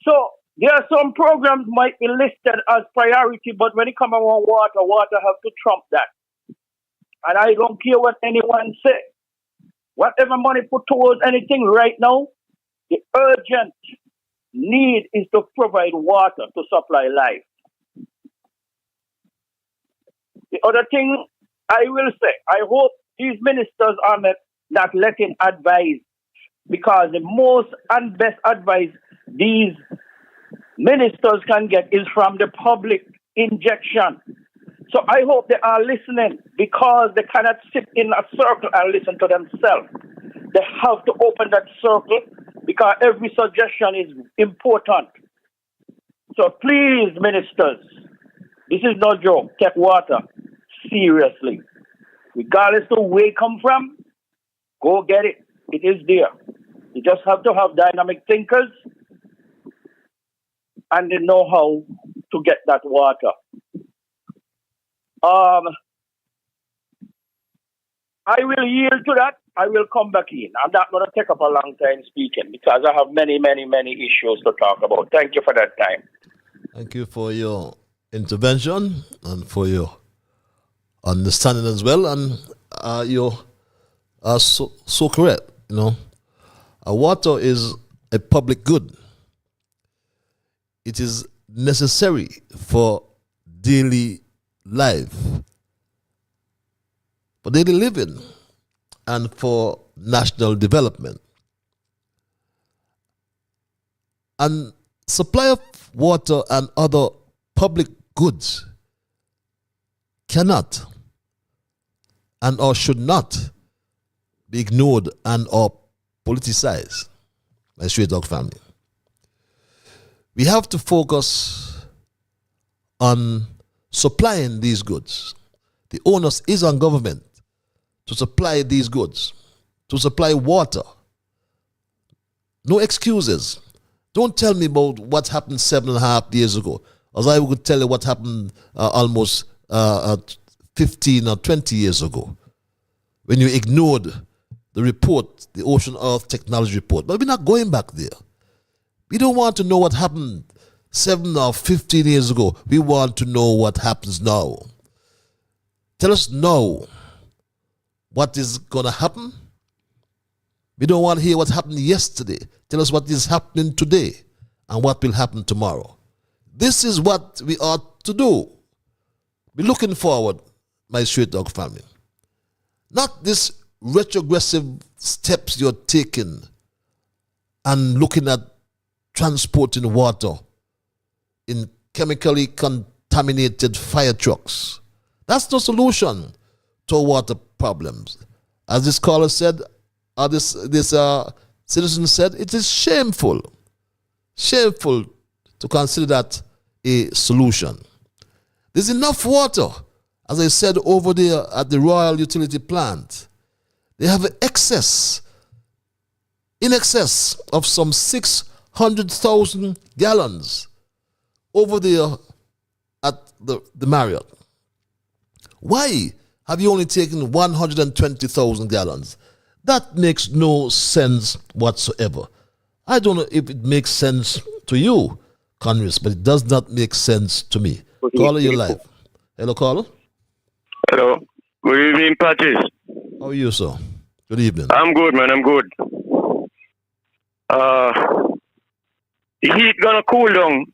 Speaker 12: So there are some programs might be listed as priority, but when it comes around water, water have to trump that. And I don't care what anyone say. Whatever money put towards anything right now, the urgent need is to provide water to supply life. The other thing I will say, I hope these ministers are not letting advice, because the most and best advice these ministers can get is from the public injection. So I hope they are listening, because they cannot sit in a circle and listen to themselves. They have to open that circle, because every suggestion is important. So please, ministers, this is no joke. Take water seriously. Regardless of where it come from, go get it. It is there. You just have to have dynamic thinkers and they know how to get that water. I will yield to that. I will come back in. I'm not going to take up a long time speaking, because I have many, many, many issues to talk about. Thank you for that time.
Speaker 2: Thank you for your intervention and for your understanding as well. And you are so correct. You know, water is a public good. It is necessary for daily life. for daily living and for national development. And supply of water and other public goods cannot and or should not be ignored and or politicized by Straight Dog family. We have to focus on supplying these goods. The onus is on government to supply these goods, to supply water. No excuses. Don't tell me about what happened 7.5 years ago, as I would tell you what happened almost 15 or 20 years ago, when you ignored the report, the Ocean Earth Technology Report. But we're not going back there. We don't want to know what happened 7 or 15 years ago. We want to know what happens now. Tell us now what is going to happen. We don't want to hear what happened yesterday. Tell us what is happening today and what will happen tomorrow. This is what we ought to do. Be looking forward, my Straight Dog family. Not this retrogressive steps you're taking and looking at transporting water in chemically contaminated fire trucks. That's no solution to water problems. As this caller said, or this citizen said, it is shameful to consider that a solution. There's enough water, as I said, over there at the Royal Utility Plant. They have in excess of some 600,000 gallons over there at the Marriott. Why have you only taken 120,000 gallons? That makes no sense whatsoever. I don't know if it makes sense to you, Konris, but it does not make sense to me. Caller, you're live. Hello, caller.
Speaker 13: Hello. Good evening, Patrice.
Speaker 2: How are you, sir? Good evening.
Speaker 13: I'm good, man. I'm good. The heat gonna cool down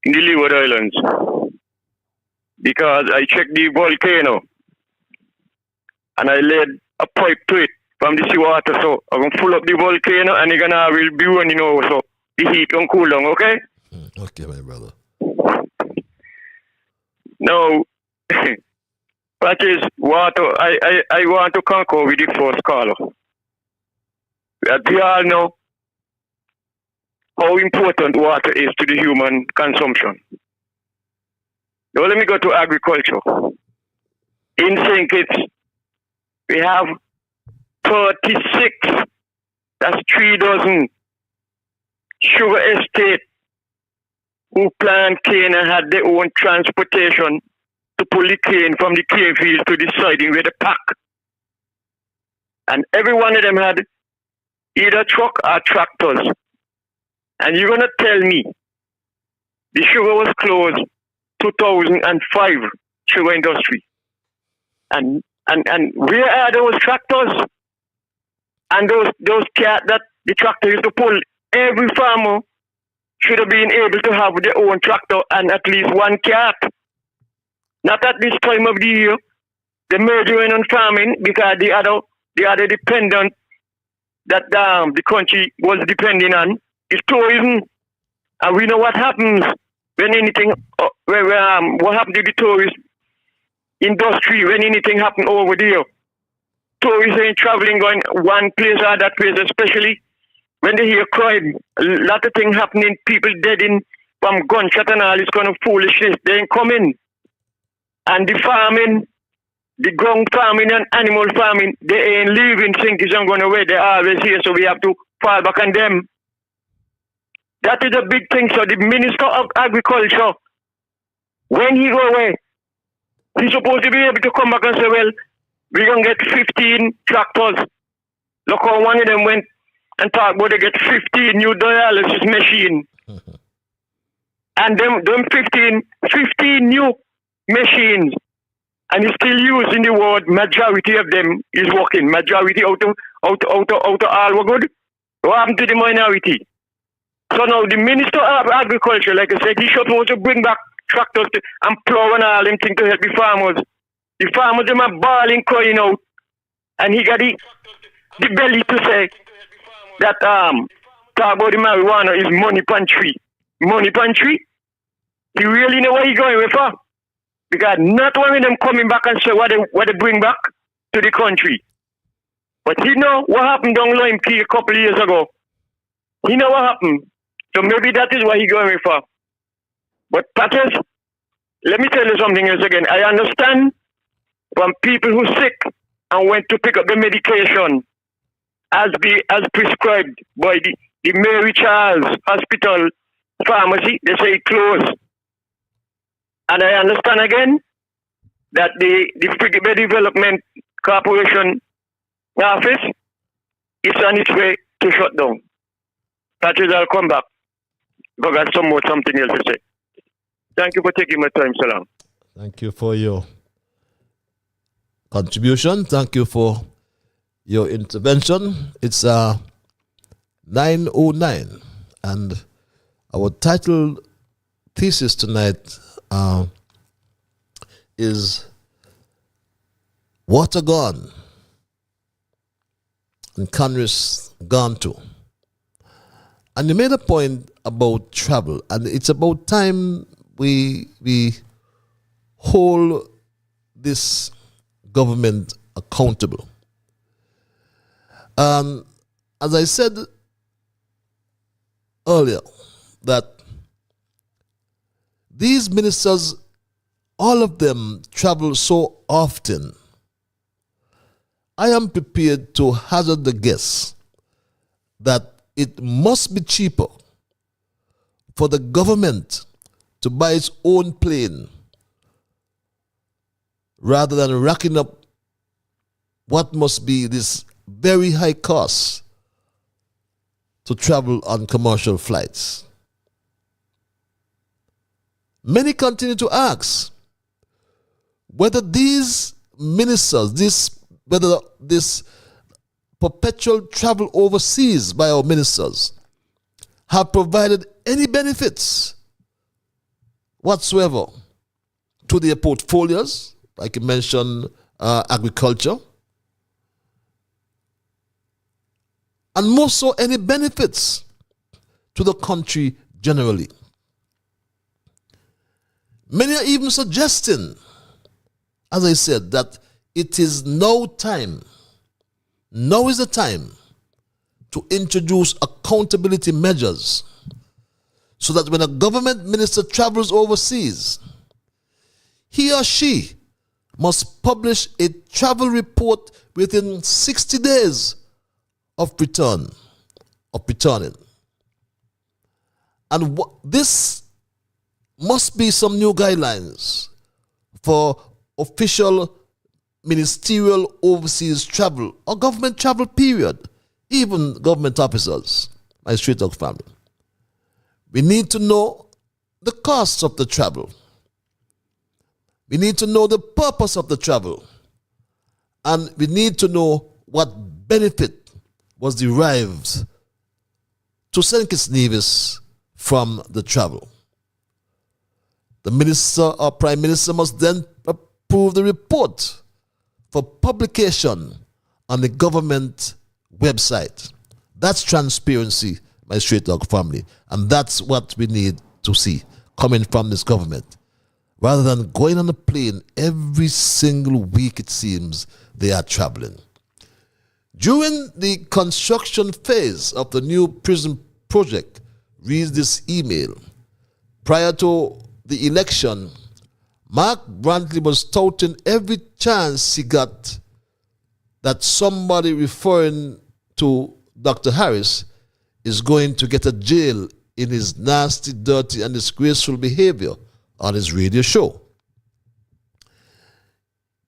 Speaker 13: in the Liburd Islands because I checked the volcano and I laid a pipe to it from the seawater, so I'm gonna full up the volcano and it's gonna be running over, so the heat gonna cool down, okay?
Speaker 2: Okay, my brother.
Speaker 13: Now, that is water. I want to concur with the first caller. We all know how important water is to the human consumption. Now let me go to agriculture. In St. Kitts, we have 36, that's 3 dozen sugar estate who plant cane and had their own transportation to pull the cane from the cane field to the siding where they pack. And every one of them had either truck or tractors. And you're going to tell me the sugar was closed 2005, sugar industry. And where are those tractors? And those cart that the tractor used to pull? Every farmer should have been able to have their own tractor and at least one cart. Not at this time of the year. The merging on farming because the other dependent that the country was depending on is tourism. And we know what happens when anything, what happened to the tourist industry when anything happened over there. Tourists ain't traveling going one place or that place, especially when they hear crime. A lot of things happening, people dead in from gunshot and all this kind of foolishness. They ain't coming. And the farming, the ground farming and animal farming, they ain't leaving St. Kitts and going away. They're always here, so we have to fall back on them. That is a big thing. So the Minister of Agriculture, when he go away, he's supposed to be able to come back and say, well, we're going to get 15 tractors. Look how one of them went and talked about they get 15 new dialysis machine. And them 15 new machines. And he's still using the word majority of them is working. Majority out of all were good. What happened to the minority? So now the Minister of Agriculture, like I said, he's supposed to bring back tractors and plow and all them things to help the farmers. The farmers them are bawling, crying out, and he got the belly to say that talk about the marijuana is money pan tree. Money pan tree? He really know what he going with for? Because not one of them coming back and say what they bring back to the country. But he know what happened down Lime Key a couple of years ago. He know what happened. So maybe that is what he going with for. But Patters, let me tell you something else again. I understand from people who sick and went to pick up the medication as prescribed by the Mary Charles Hospital pharmacy, they say it closed. And I understand again that the Frigate Development Corporation office is on its way to shut down. Patrick, I'll come back because I got something else to say. Thank you for taking my time so long.
Speaker 2: Thank you for your contribution. Thank you for your intervention. It's 9:09, and our title thesis tonight is Water Gone and Konris Gone Too. And you made a point about travel, and it's about time we hold this government accountable. As I said earlier, that these ministers, all of them travel so often, I am prepared to hazard the guess that it must be cheaper for the government to buy its own plane rather than racking up what must be this very high cost to travel on commercial flights. Many continue to ask whether these ministers, whether this perpetual travel overseas by our ministers have provided any benefits whatsoever to their portfolios, like you mentioned, agriculture, and more so any benefits to the country generally. Many are even suggesting, as I said, that it is now is the time to introduce accountability measures so that when a government minister travels overseas, he or she must publish a travel report within 60 days of returning. And this must be some new guidelines for official ministerial overseas travel or government travel period, even government officers, my Straight Talk family. We need to know the costs of the travel. We need to know the purpose of the travel. And we need to know what benefit was derived to St. Kitts Nevis from the travel. The minister or prime minister must then approve the report for publication on the government website. That's transparency, my Straight Talk family. And that's what we need to see coming from this government. Rather than going on a plane every single week, it seems they are traveling. During the construction phase of the new prison project, reads this email. Prior to the election, Mark Brantley was touting every chance he got that somebody referring to Dr. Harris is going to get a jail in his nasty, dirty, and disgraceful behavior on his radio show.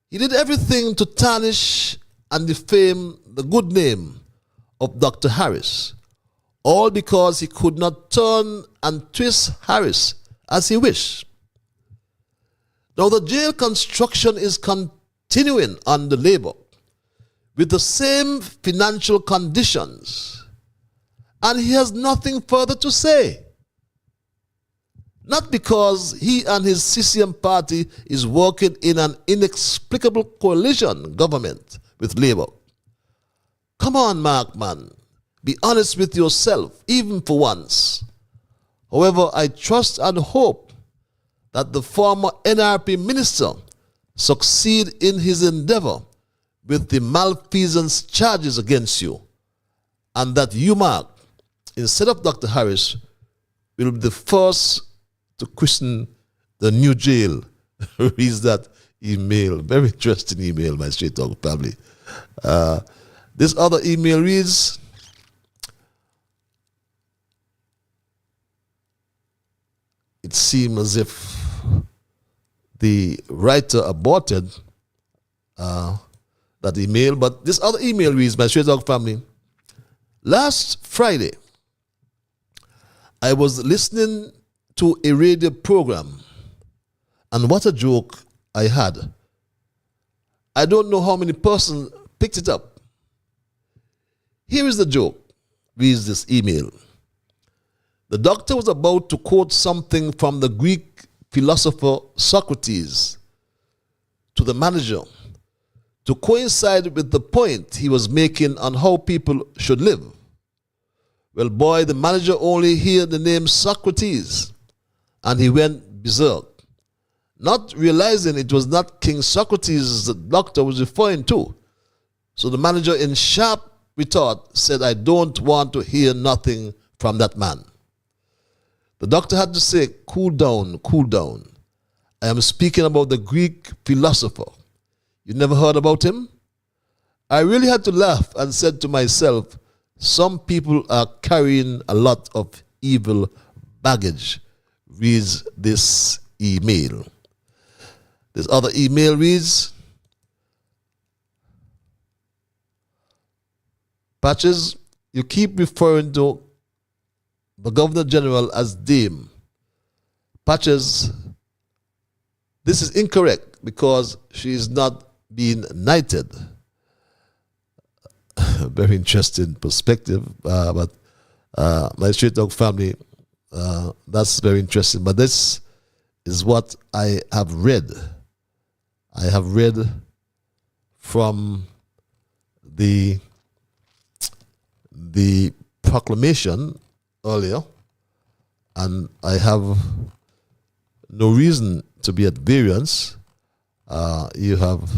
Speaker 2: He did everything to tarnish and defame the good name of Dr. Harris, all because he could not turn and twist Harris as he wished. Now, the jail construction is continuing under Labour with the same financial conditions, and he has nothing further to say. Not because he and his CCM party is working in an inexplicable coalition government with Labour. Come on, Mark, man. Be honest with yourself, even for once. However, I trust and hope that the former NRP minister succeed in his endeavor with the malfeasance charges against you, and that you, Mark, instead of Dr. Harris, will be the first to christen the new jail. Reads that email. Very interesting email, my Straight Talk family. This other email reads, it seems as if the writer aborted that email, but this other email reads, my Straight Talk family, last Friday, I was listening to a radio program, and what a joke I had. I don't know how many persons picked it up. Here is the joke, reads this email. The doctor was about to quote something from the Greek philosopher Socrates to the manager to coincide with the point he was making on how people should live. Well, boy, the manager only heard the name Socrates, and he went berserk, not realizing it was not King Socrates the doctor was referring to. So the manager, in sharp retort, said, I don't want to hear nothing from that man. The doctor had to say, cool down, cool down. I am speaking about the Greek philosopher. You never heard about him? I really had to laugh and said to myself, some people are carrying a lot of evil baggage, reads this email. This other email reads, Patches, you keep referring to the Governor General as Dame. Patches, this is incorrect because she is not being knighted. Very interesting perspective, but my Straight Dog family, that's very interesting. But this is what I have read. I have read from the proclamation earlier, and I have no reason to be at variance. You have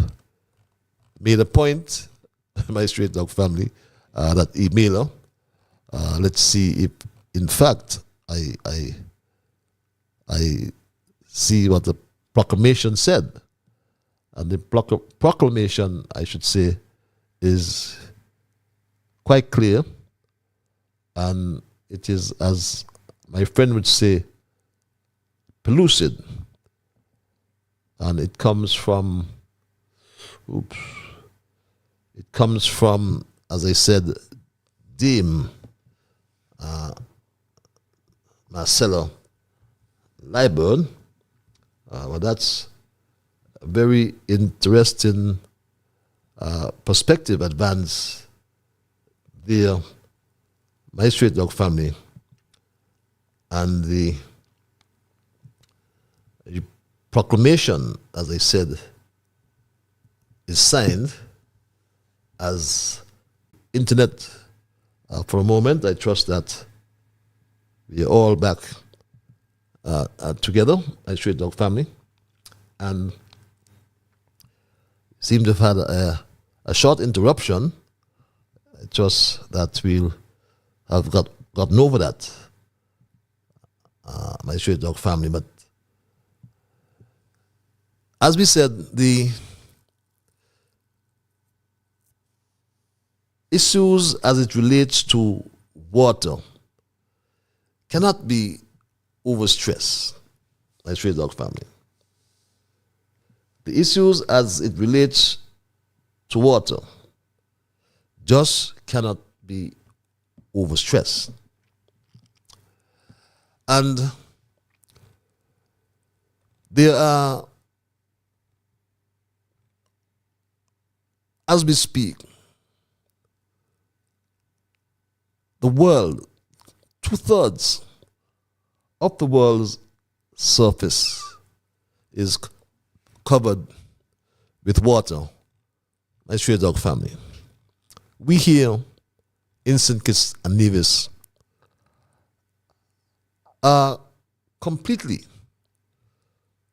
Speaker 2: made a point, my Straight Dog family, that emailer. Let's see if, in fact, I see what the proclamation said. And the proclamation, I should say, is quite clear. And it is, as my friend would say, pellucid. And it comes from, as I said, Dame Marcella Liburd. Well, that's a very interesting perspective advance there, my Straight Dog family, and the proclamation, as I said, is signed as internet. For a moment, I trust that we are all back together, my Straight Dog family, and seem to have had a short interruption. I trust that we'll have gotten over that, my Straight Dog family. But as we said, the issues as it relates to water cannot be overstressed, my Straight Dog family. The issues as it relates to water just cannot be overstressed. And there are, as we speak, the world, 2/3 of the world's surface is covered with water, my stray dog family. We here in St. Kitts and Nevis are completely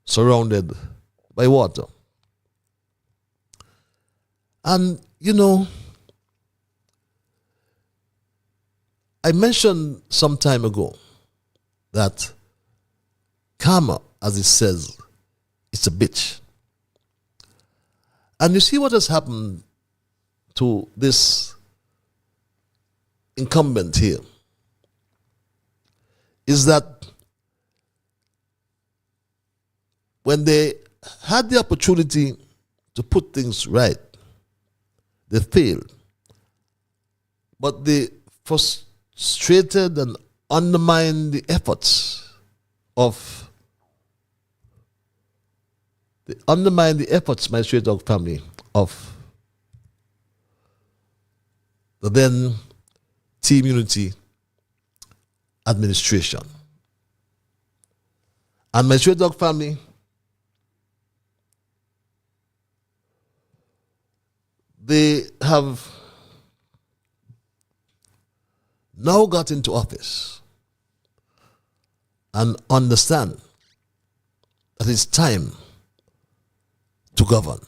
Speaker 2: surrounded by water. And, you know, I mentioned some time ago that karma, as it says, it's a bitch. And you see what has happened to this incumbent here is that when they had the opportunity to put things right, they failed. But they frustrated and undermined the efforts my stray dog family, of the then Team Unity administration. And my stray dog family they have now got into office and understand that it's time to govern.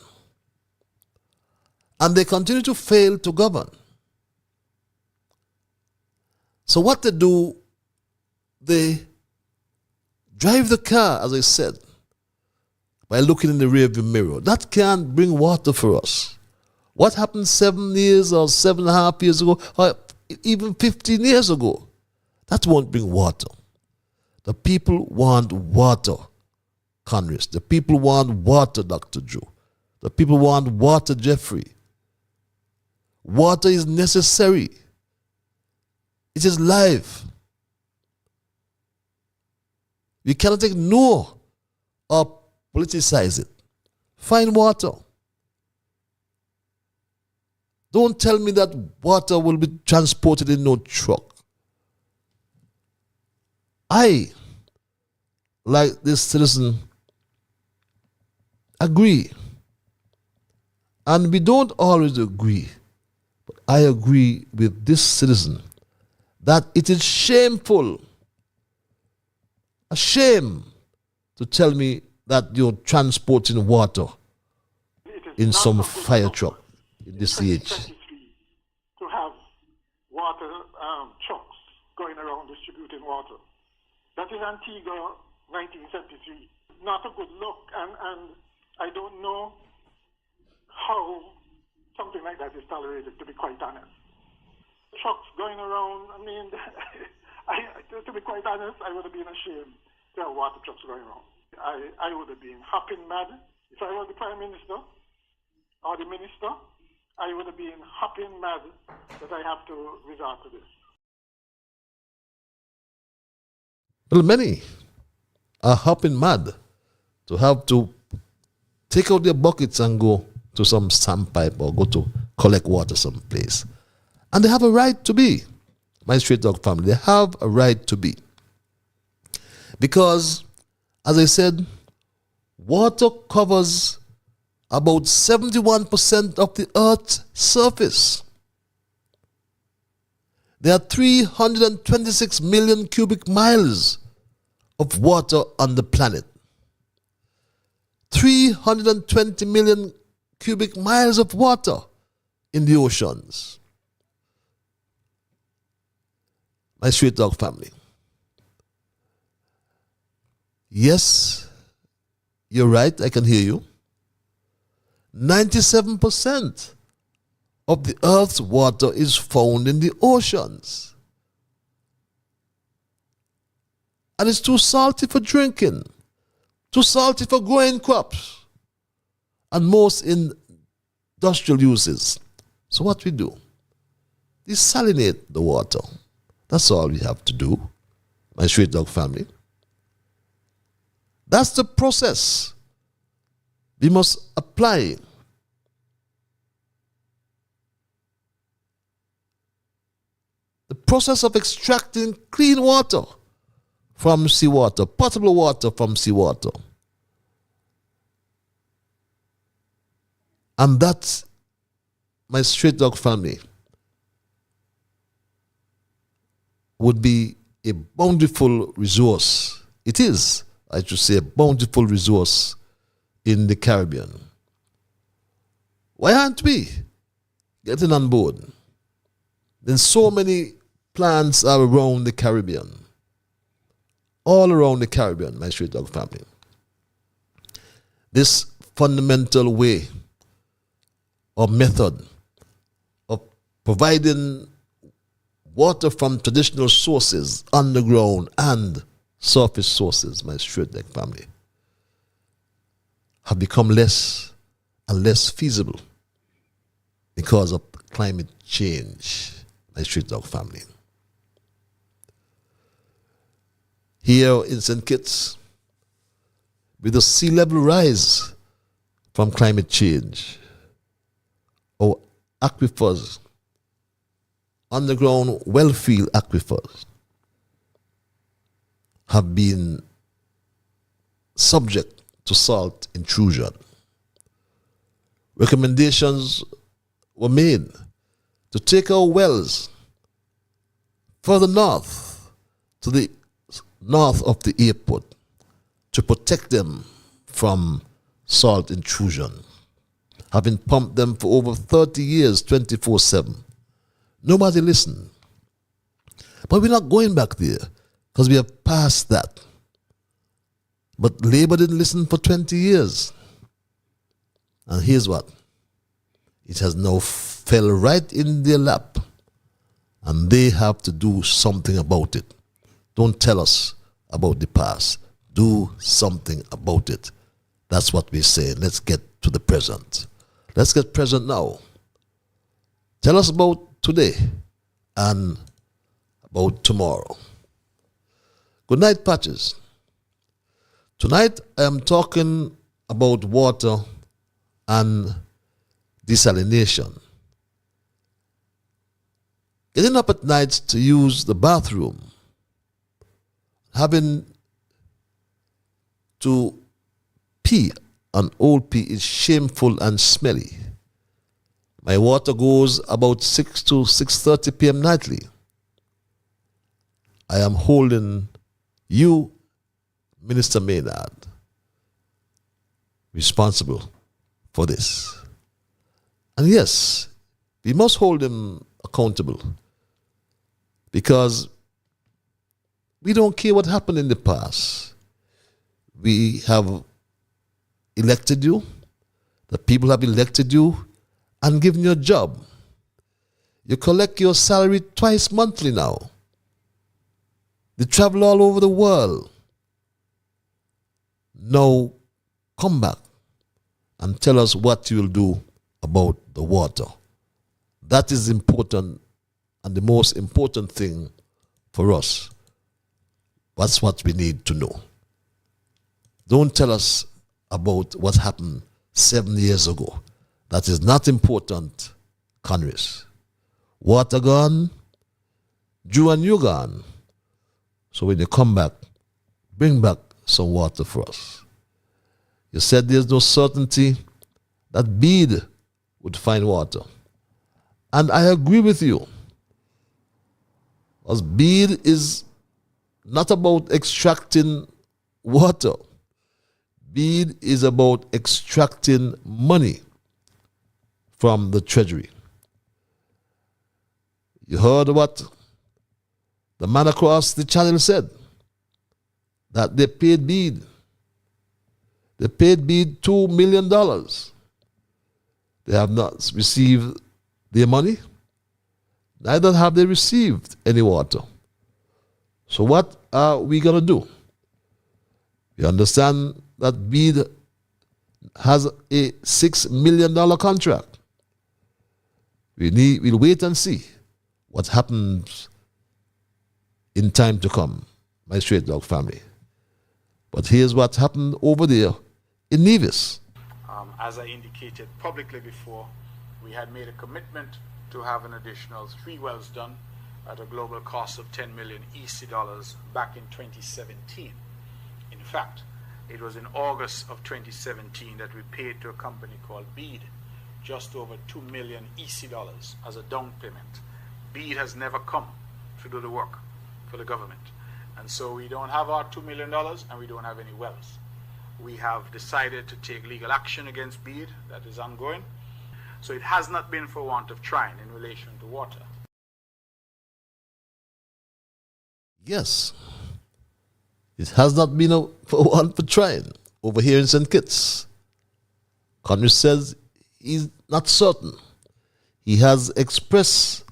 Speaker 2: And they continue to fail to govern. So what they do, they drive the car, as I said, by looking in the rearview mirror. That can't bring water for us. What happened 7 years or 7.5 years ago, or even 15 years ago, that won't bring water. The people want water, Konris. The people want water, Dr. Drew. The people want water, Jeffrey. Water is necessary. It is life. We cannot ignore or politicize it. Find water. Don't tell me that water will be transported in no truck. I, like this citizen, agree. And we don't always agree. But I agree with this citizen that it is shameful, a shame, to tell me that you're transporting water in some fire truck in this age.
Speaker 5: To have water trucks going around distributing water. That is Antigua 1973. Not a good look, and I don't know how something like that is tolerated, to be quite honest. Trucks going around, I mean, to be quite honest, I would have been ashamed to have water trucks going around. I would have been hopping mad. If I were the Prime Minister or the Minister, I would have been hopping mad that I have to resort to this.
Speaker 2: Well, many are hopping mad to have to take out their buckets and go to some sandpipe or go to collect water someplace. And they have a right to be. My stray dog family, they have a right to be. Because, as I said, water covers about 71% of the Earth's surface. There are 326 million cubic miles of water on the planet. 320 million cubic miles of water in the oceans. My stray dog family. Yes, you're right, I can hear you. 97% of the Earth's water is found in the oceans. And it's too salty for drinking, too salty for growing crops, and most industrial uses. So what we do? Desalinate the water. That's all we have to do, my stray dog family. That's the process we must apply. The process of extracting clean water from seawater, potable water from seawater. And that, my straight dog family, would be a bountiful resource. It is, I should say, a bountiful resource in the Caribbean. Why aren't we getting on board? Then so many plants are around the Caribbean. All around the Caribbean, my straight dog family. This fundamental way or method of providing water from traditional sources, underground and surface sources, my straight dog family, have become less and less feasible because of climate change, my straight dog family. Here in St. Kitts, with the sea level rise from climate change, our aquifers, underground wellfield aquifers, have been subject to salt intrusion. Recommendations were made to take our wells further north, to the north of the airport, to protect them from salt intrusion. Having pumped them for over 30 years, 24/7. Nobody listened. But we're not going back there because we have passed that. But Labour didn't listen for 20 years. And here's what. It has now fell right in their lap. And they have to do something about it. Don't tell us about the past. Do something about it. That's what we say. Let's get to the present. Let's get present now. Tell us about today and about tomorrow. Good night, Patches. Tonight I am talking about water and desalination. Getting up at night to use the bathroom, having to pee on old pee is shameful and smelly. My water goes about 6 to 6:30 p.m. nightly. I am holding you, Minister Maynard, responsible for this. And yes, we must hold him accountable because we don't care what happened in the past. We have elected you, the people have elected you and given you a job. You collect your salary twice monthly now. They travel all over the world. Now, come back and tell us what you will do about the water. That is important and the most important thing for us. That's what we need to know. Don't tell us about what happened 7 years ago. That is not important, Konris. Water gone, Jew and you gone. So when you come back, bring back some water for us. You said there's no certainty that Bede would find water. And I agree with you. Because Bede is not about extracting water. Bede is about extracting money from the treasury. You heard what the man across the channel said, that they paid Bede. They paid Bede $2 million. They have not received their money. Neither have they received any water. So what are we going to do? We understand that Bede has a $6 million contract. We'll wait and see what happens in time to come, my straight dog family. But here's what happened over there in Nevis.
Speaker 10: As I indicated publicly before, we had made a commitment to have an additional 3 wells done at a global cost of 10 million EC dollars back in 2017. In fact, it was in August of 2017 that we paid to a company called Bead just over 2 million EC dollars as a down payment. Bead has never come to do the work for the government. And so we don't have our $2 million and we don't have any wells. We have decided to take legal action against Bead that is ongoing. So it has not been for want of trying in relation to water.
Speaker 2: Yes. It has not been for want for trying over here in St. Kitts. Konris says he's not certain. He has expressed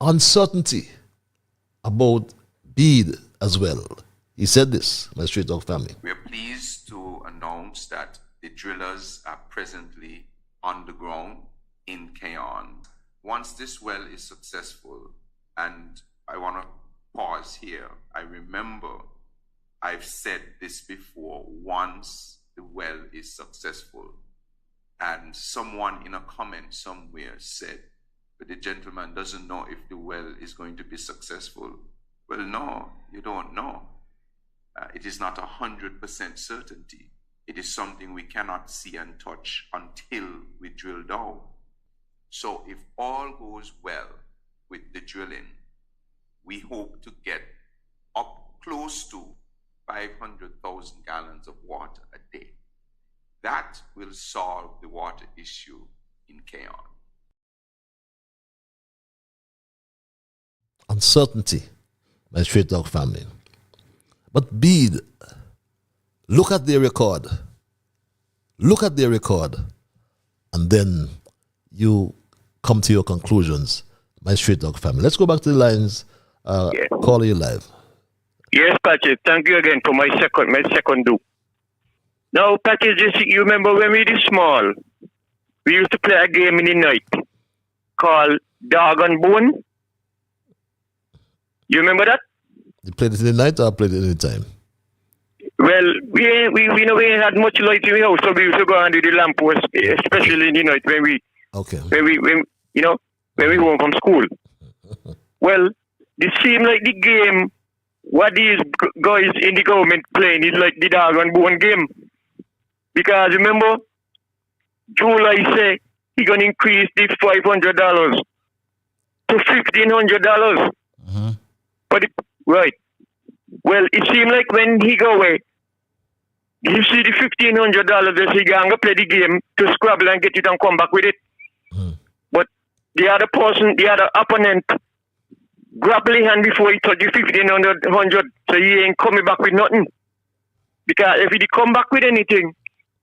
Speaker 2: uncertainty about Bead as well. He said this, my Straight Talk family.
Speaker 9: We are pleased to announce that the drillers are presently on the ground in Cayon. Once this well is successful, and I want to pause here, I remember I've said this before, once the well is successful, and someone in a comment somewhere said, but the gentleman doesn't know if the well is going to be successful. Well, no, you don't know. It is not 100% certainty. It is something we cannot see and touch until we drill down. So if all goes well with the drilling, we hope to get up close to 500,000 gallons of water a day. That will solve the water issue in Cayon.
Speaker 2: Uncertainty, my Straight Talk family. But Bead, look at their record. Look at their record. And then you come to your conclusions, my Straight Talk family. Let's go back to the lines.
Speaker 13: Yes.
Speaker 2: Call you live.
Speaker 13: Yes, Patrick. Thank you again for my second do. Now, Patrick, you remember when we were small, we used to play a game in the night called Dog and Bone. You remember that?
Speaker 2: You played it in the night or played it any time?
Speaker 13: Well, we ain't had much light in the house, so we used to go under the lamp post, especially in the night when we home from school. Well, it seemed like the game what these guys in the government playing is like the Dog and Bone game. Because remember, July say he gonna increase the $500 to $1,500.
Speaker 2: Mm-hmm.
Speaker 13: But right. Well, it seemed like when he go away, you see the $1,500 he gonna play the game to scrabble and get it and come back with it.
Speaker 2: Mm.
Speaker 13: But the other opponent, grab his hand before he touch the $1,500, so he ain't coming back with nothing. Because if he come back with anything,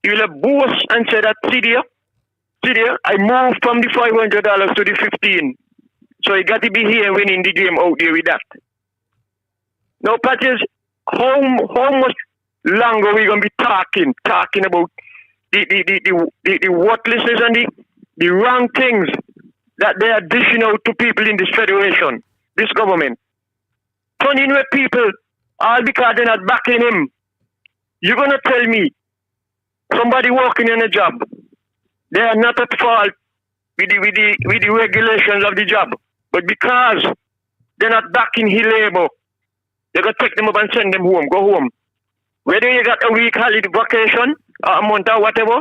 Speaker 13: he will boast and say that, see there, I moved from the $500 to the $15. So he got to be here winning the game out there with that. Now, Patches, how much longer are we going to be talking about the worthlessness and the wrong things that they are dishing out to people in this federation, this government? Turning with people, all because they're not backing him. You're going to tell me somebody working in a job, they are not at fault with the regulations of the job, but because they're not backing his labor, they're going to take them up and send them home, go home. Whether you got a week holiday vacation or a month or whatever,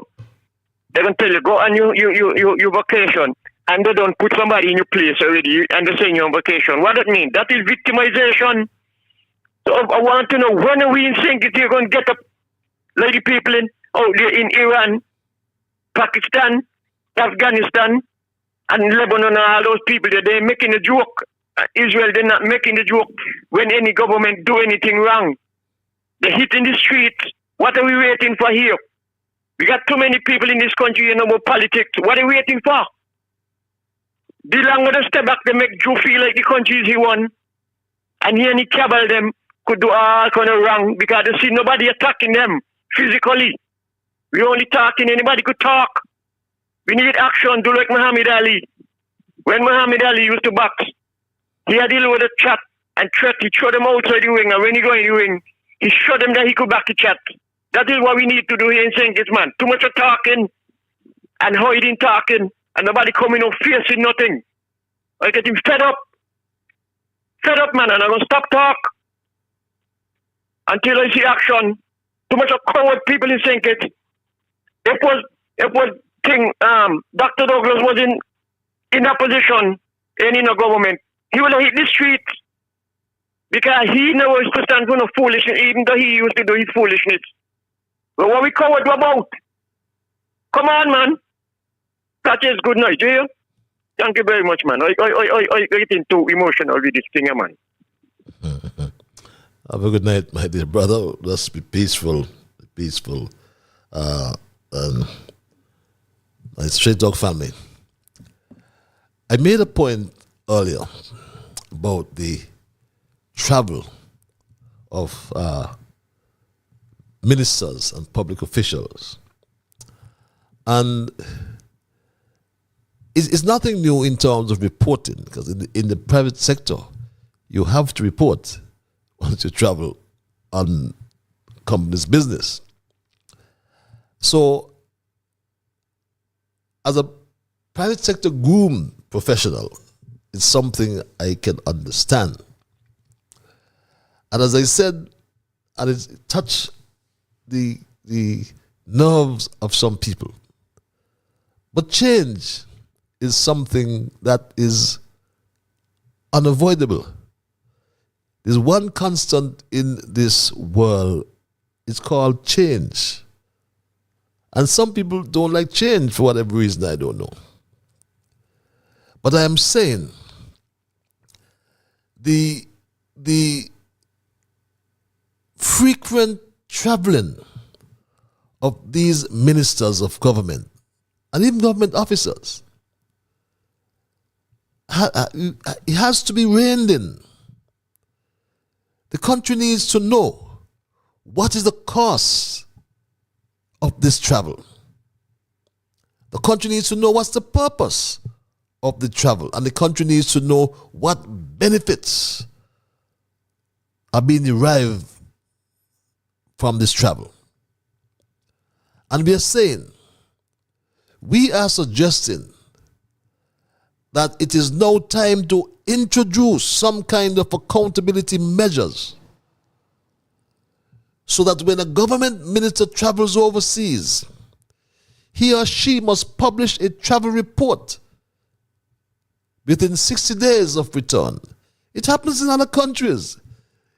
Speaker 13: they're going to tell you, go on your vacation. And they don't put somebody in your place already and they send you on vacation. What does that mean? That is victimization. So I want to know, when are we in sync if you're going to get up like the people out there in Iran, Pakistan, Afghanistan, and Lebanon and all those people there, they're making a joke. Israel, they're not making a joke when any government do anything wrong. They hit in the streets. What are we waiting for here? We got too many people in this country, about politics. What are we waiting for? The longer they step back, they make Joe feel like the country is he won. And he and the cabal them could do all kind of wrong because they see nobody attacking them physically. We only talking, anybody could talk. We need action, do like Muhammad Ali. When Muhammad Ali used to box, he had deal with a chat and threat. He threw them outside the ring, and when he go in the ring, he showed them that he could back the chat. That is what we need to do here in St. Kitts, man. Too much of talking and hiding talking, and nobody coming up facing nothing. I get him fed up. Fed up, man, and I'm going to stop talk until I see action. Too much of coward people in St. Kitts. If was thing, Dr. Douglas was in a position and in a government, he would have hit the streets because he never used to stand for no foolishness, even though he used to do his foolishness. But what we coward about? Come on, man. That is good night, do you? Thank you very much, man. I getting too emotional with this thing, man.
Speaker 2: Have a good night, my dear brother. Let's be peaceful. Peaceful. My Straight Talk family. I made a point earlier about the travel of ministers and public officials. And it's nothing new in terms of reporting, because in the private sector, you have to report once you travel on company's business. So, as a private sector groom professional, it's something I can understand. And as I said, and it touched the nerves of some people. But change is something that is unavoidable. There's one constant in this world, it's called change. And some people don't like change for whatever reason, I don't know. But I am saying the frequent traveling of these ministers of government and even government officers, it has to be reined in. The country needs to know what is the cost of this travel. The country needs to know what's the purpose of the travel, and the country needs to know what benefits are being derived from this travel. And we are saying, we are suggesting that it is now time to introduce some kind of accountability measures so that when a government minister travels overseas, he or she must publish a travel report within 60 days of return. It happens in other countries.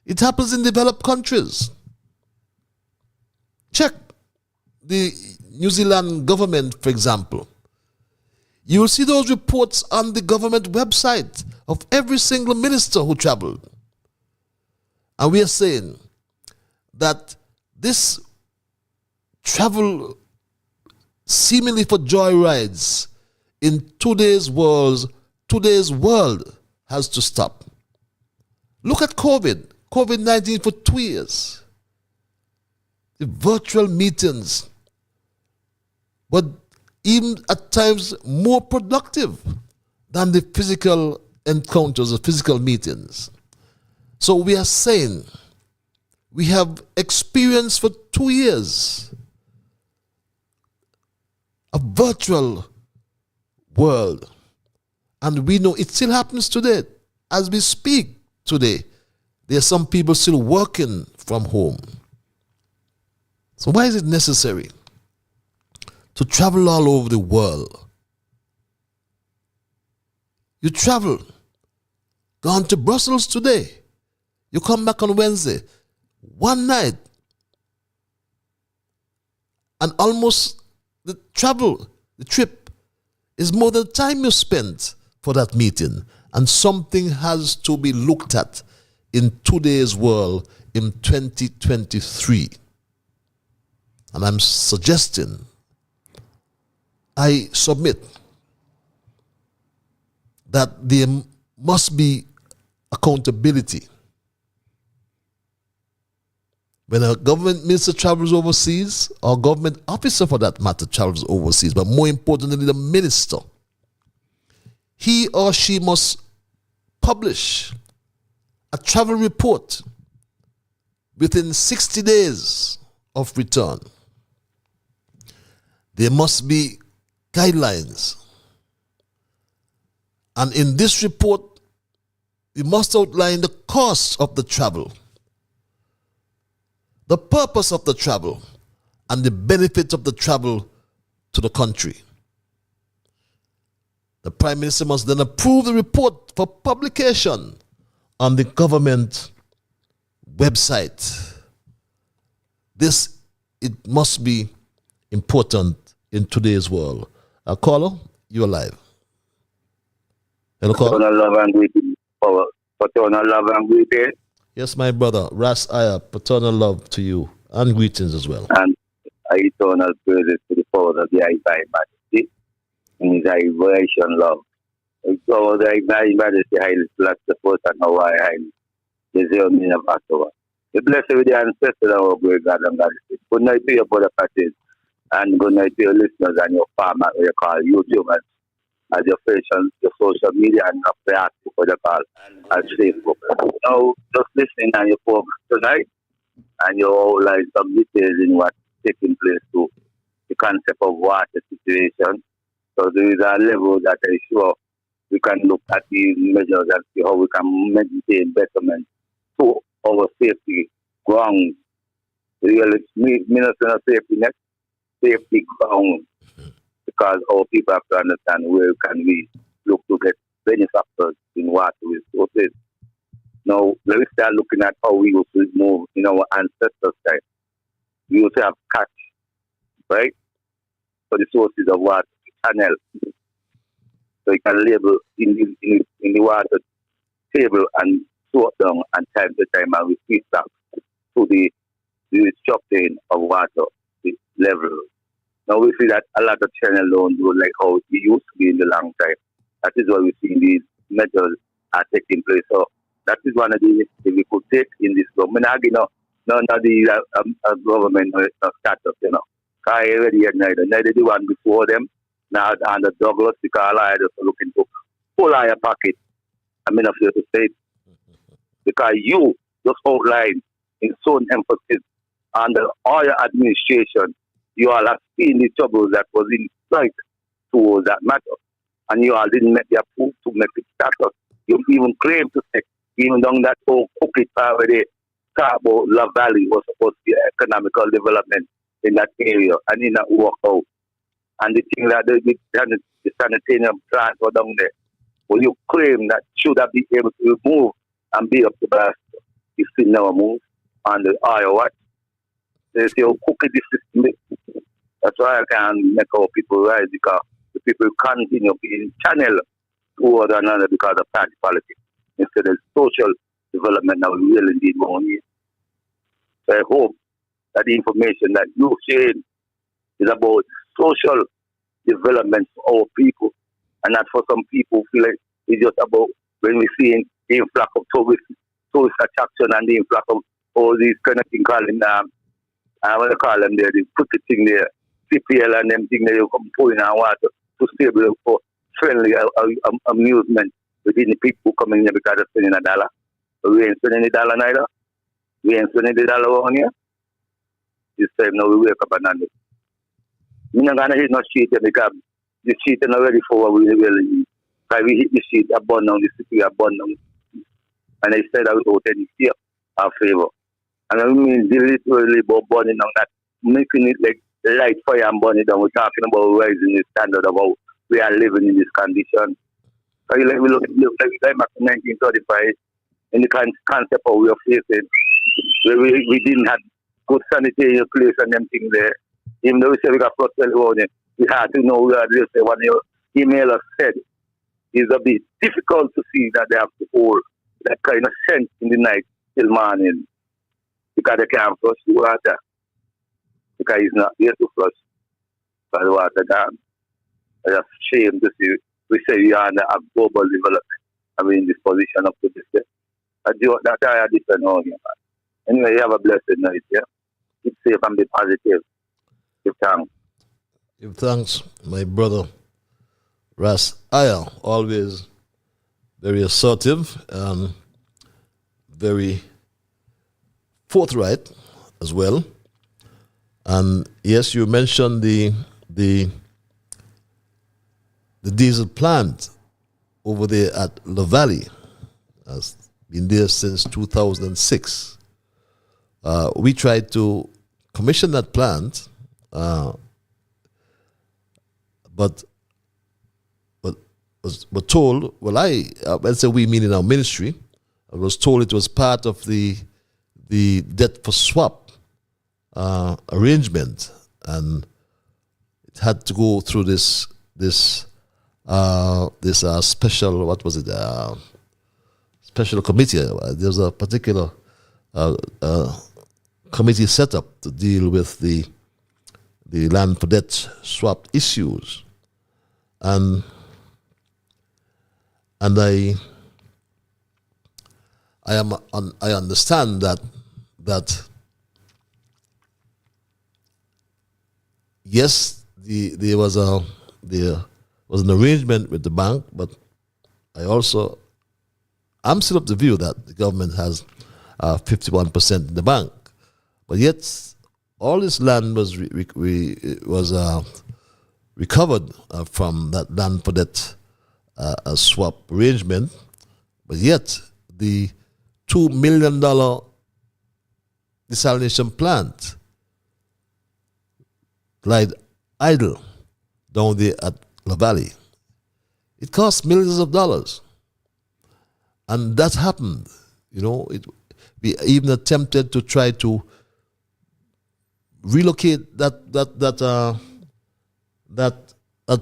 Speaker 2: It happens in developed countries. Check the New Zealand government, for example. You will see those reports on the government website of every single minister who traveled. And we are saying that this travel seemingly for joyrides in today's world has to stop. Look at COVID-19 for 2 years. The virtual meetings were even at times more productive than the physical encounters or physical meetings. So we are saying we have experienced for 2 years a virtual world, and we know it still happens today. As we speak today, there are some people still working from home. So why is it necessary to travel all over the world? You travel, gone to Brussels today, you come back on Wednesday, one night, and almost the trip is more than the time you spent for that meeting. And something has to be looked at in today's world in 2023. And I'm suggesting, I submit that there must be accountability. When a government minister travels overseas, or government officer for that matter travels overseas, but more importantly, the minister, he or she must publish a travel report within 60 days of return. There must be guidelines. And in this report, we must outline the cost of the travel, the purpose of the travel, and the benefits of the travel to the country. The Prime Minister must then approve the report for publication on the government website. This, it must be important in today's world. Caller, you're live. Hello, caller.
Speaker 14: Paternal love and greeting. Paternal love and greeting.
Speaker 2: Yes, my brother, Ras Aya, paternal love to you and greetings as well.
Speaker 14: And eternal praises to the powers of the High Majesty in his high vibration love. So the High Majesty highly bless the first and Hawaii highly deserve me of Ottawa. We bless with the ancestors of our great God and God. Good night to your brother parties and good night to your listeners and your farmers, what you call YouTubers, as your social media and your Facebook, what you call as Facebook. Now, just listening on your program tonight and you outline some details in what's taking place to the concept of water situation. So there is a level that I'm sure we can look at these measures and see how we can maintain betterment to our safety grounds. Really, minister of safety net, safety grounds, because our people have to understand where can we look to get benefactors in water resources. Now, let's start looking at how we used to move in our ancestors' time. We used to have catch, right? For the sources of water, channel. So you can label in the water table and sort down and time to time and repeat back to the structuring of water the level. Now we see that a lot of channel don't do like how it used to be in the long time. That is why we see these measures are taking place. So that is one of the initiatives we could take in this government. None of the government status, you know. I already had neither the one before them, now and the Douglas, because I just looking to pull out your pocket. I'm not here to say it. Because you just outlined in some emphasis under all your administration, you all have seen the trouble that was in sight towards that matter. And you all didn't make the proof to make it status. You even claim to say, even down that whole cookie part where they talk about La Valley was supposed to be economical development in that area, and in that work out. And the thing that the sanitarium plant were down there, well, you claim that should have been able to remove and be up to blast, you still never move on the oil watch. They say, oh, cookie this system. That's why I can make our people rise, because the people continue being channeled toward another because of party politics instead of social development that we will indeed going in. So I hope that the information that you shared is about social development for our people, and not for some people feel like it's just about when we see the influx of tourist attraction and the influx of all these kind of things calling what they call them there, the pretty thing there, CPL and them thing there, you come pouring on water to stable for friendly amusement within the people coming here because they're spending $1. But we ain't spending $1 neither. We ain't spending $1 on here. This time now we wake up and do. We're not going to hit no street here because the street is not ready for what we really need. Because we hit the street, a burn down the city, a burn down. And I said that without any fear or favor. And I mean literally about burning down that, making it like light fire and burning down. We're talking about rising the standard of how we are living in this condition. So we look like back in 1935 in the concept of we are facing, where we didn't have good sanitary place and them things there. Even though we say we got flood telephone, we had to know we had to say what your emailer said is a bit difficult to see that they have to hold that kind of sense in the night till morning because they can't flush the water because it's not there to flush because the water gone. It's a shame to see we say we are under a global development. I mean, in this position up to this day. That's a different argument. Anyway, you have a blessed night, yeah? Keep safe and be positive. Give thanks.
Speaker 2: Give thanks, my brother. Ras Aya, always very assertive and very forthright as well. And yes, you mentioned the diesel plant over there at La Valley. has been there since 2006. We tried to commission that plant, but were told, well, let's say we mean in our ministry, I was told it was part of the debt for swap arrangement, and it had to go through this special, what was it, special committee. There's a particular committee set up to deal with the land for debt swap issues, and I understand that yes, there was an arrangement with the bank, but I'm still of the view that the government has 51% in the bank, but yet all this land was recovered from that land for debt swap arrangement, but yet the $2 million desalination plant lied idle down there at La Valley. It cost millions of dollars, and that happened. We even attempted to try to relocate that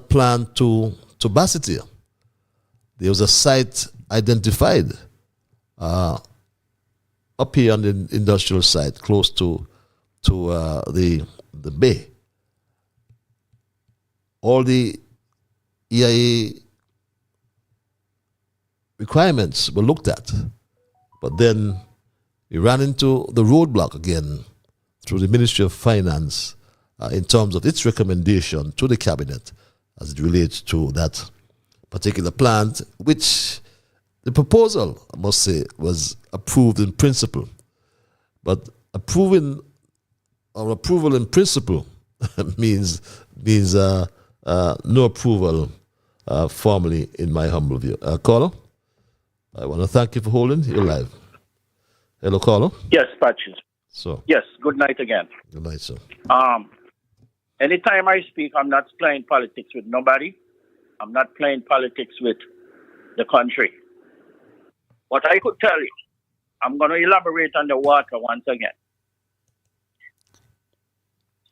Speaker 2: plant to Basseterre. There was a site identified up here on the industrial site, close to the bay. All the EIA requirements were looked at, but then we ran into the roadblock again through the Ministry of Finance in terms of its recommendation to the cabinet as it relates to that particular plant, which the proposal, I must say, was approved in principle. But approval in principle means no approval formally, in my humble view. Caller, I want to thank you for holding. You're live. Hello, caller.
Speaker 12: Yes, Patches.
Speaker 2: So.
Speaker 12: Yes, good night again.
Speaker 2: Good night, sir.
Speaker 12: Anytime I speak, I'm not playing politics with nobody. I'm not playing politics with the country. What I could tell you, I'm going to elaborate on the water once again.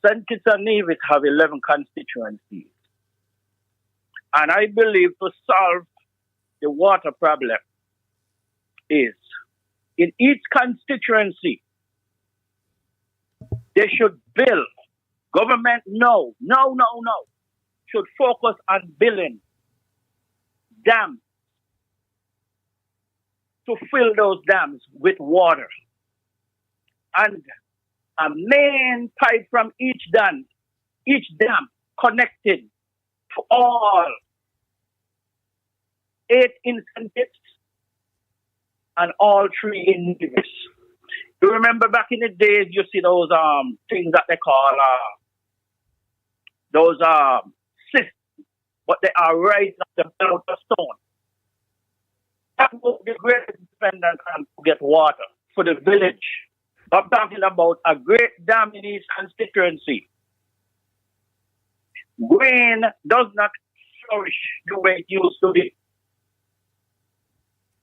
Speaker 12: St. Kitts and Nevis have 11 constituencies. And I believe to solve the water problem is in each constituency, they should build. Government, no, should focus on building dams to fill those dams with water. And a main pipe from each dam connected to all 8 incentives and all 3 in Nevis. You remember back in the days, you see those things that they call those systems, but they are right up the middle of the stone. That was the greatest dependence on to get water for the village. I'm talking about a great dam in each constituency. Grain does not flourish the way it used to be.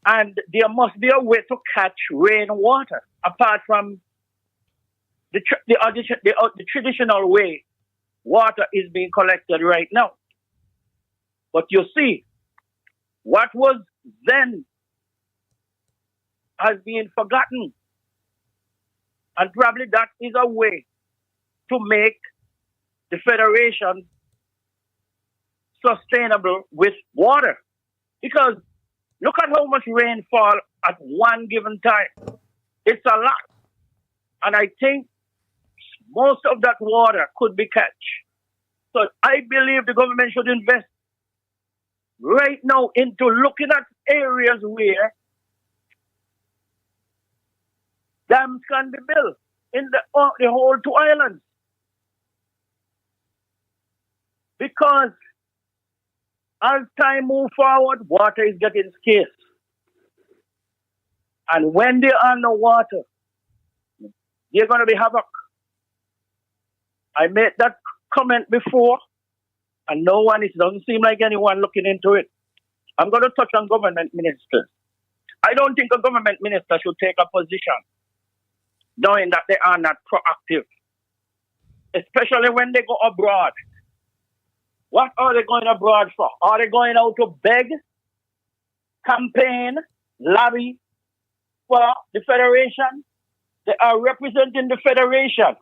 Speaker 12: And there must be a way to catch rainwater, apart from the traditional way water is being collected right now. But you see, what was then has been forgotten. And probably that is a way to make the Federation sustainable with water. Because look at how much rain falls at one given time. It's a lot. And I think most of that water could be catch. So I believe the government should invest right now into looking at areas where dams can be built in the whole 2 islands. Because as time moves forward, water is getting scarce. And when there are no water, there's going to be havoc. I made that comment before, and no one, it doesn't seem like anyone looking into it. I'm going to touch on government ministers. I don't think a government minister should take a position knowing that they are not proactive, especially when they go abroad. What are they going abroad for? Are they going out to beg, campaign, lobby for the federation? They are representing the federation.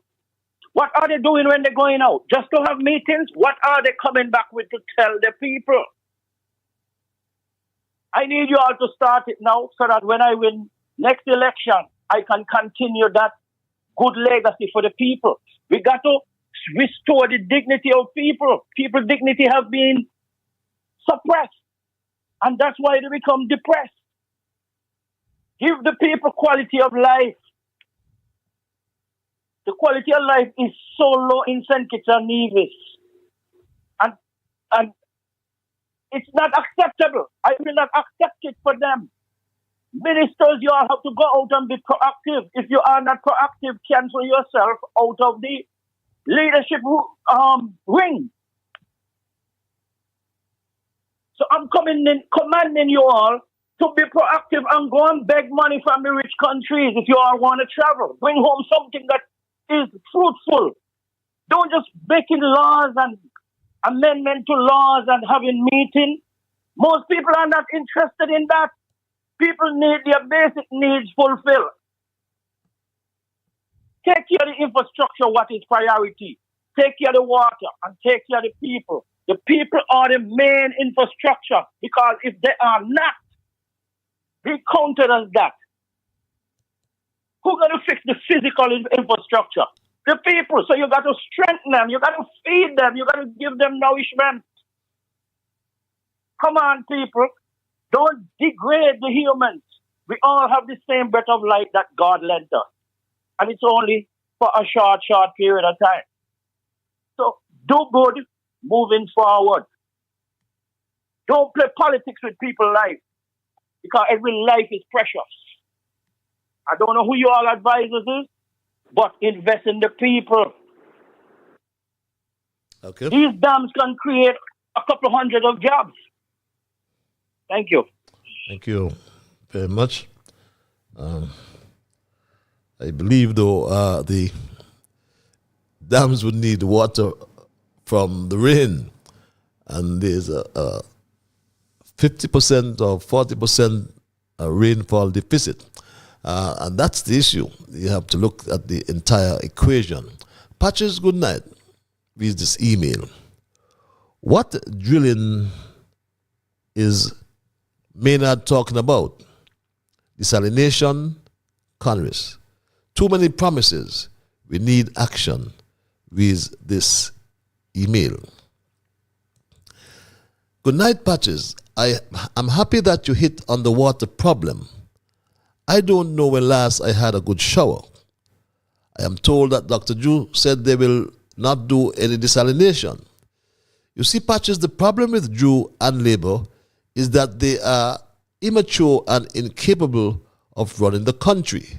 Speaker 12: What are they doing when they're going out? Just to have meetings? What are they coming back with to tell the people? I need you all to start it now so that when I win next election, I can continue that good legacy for the people. We got to restore the dignity of people. People's dignity have been suppressed. And that's why they become depressed. Give the people quality of life. The quality of life is so low in St. Kitts and Nevis. And it's not acceptable. I will not accept it for them. Ministers, you all have to go out and be proactive. If you are not proactive, cancel yourself out of the leadership ring. So I'm commanding you all to be proactive and go and beg money from the rich countries if you all want to travel. Bring home something that is fruitful. Don't just making laws and amendment to laws and having meetings. Most people are not interested in that. People need their basic needs fulfilled. Take care of the infrastructure, what is priority. Take care of the water and take care of the people. The people are the main infrastructure because if they are not, be counted as that. Who's going to fix the physical infrastructure? The people. So you got to strengthen them. You got to feed them. You got to give them nourishment. Come on, people. Don't degrade the humans. We all have the same breath of life that God lent us. And it's only for a short period of time. So do good moving forward. Don't play politics with people's life because every life is precious. I don't know who you all advisors is, but invest in the people.
Speaker 2: Okay.
Speaker 12: These dams can create a couple hundred of jobs. Thank you.
Speaker 2: Thank you very much. I believe, though, the dams would need water from the rain, and there's a 50% or 40% rainfall deficit. And that's the issue. You have to look at the entire equation. Patches, good night. Read this email. What drilling is Maynard talking about? Desalination, Konris. Too many promises. We need action. Read this email. Good night, Patches. I'm happy that you hit on the water problem. I don't know when last I had a good shower. I am told that Dr. Drew said they will not do any desalination. You see, Patches, the problem with Drew and Labour is that they are immature and incapable of running the country.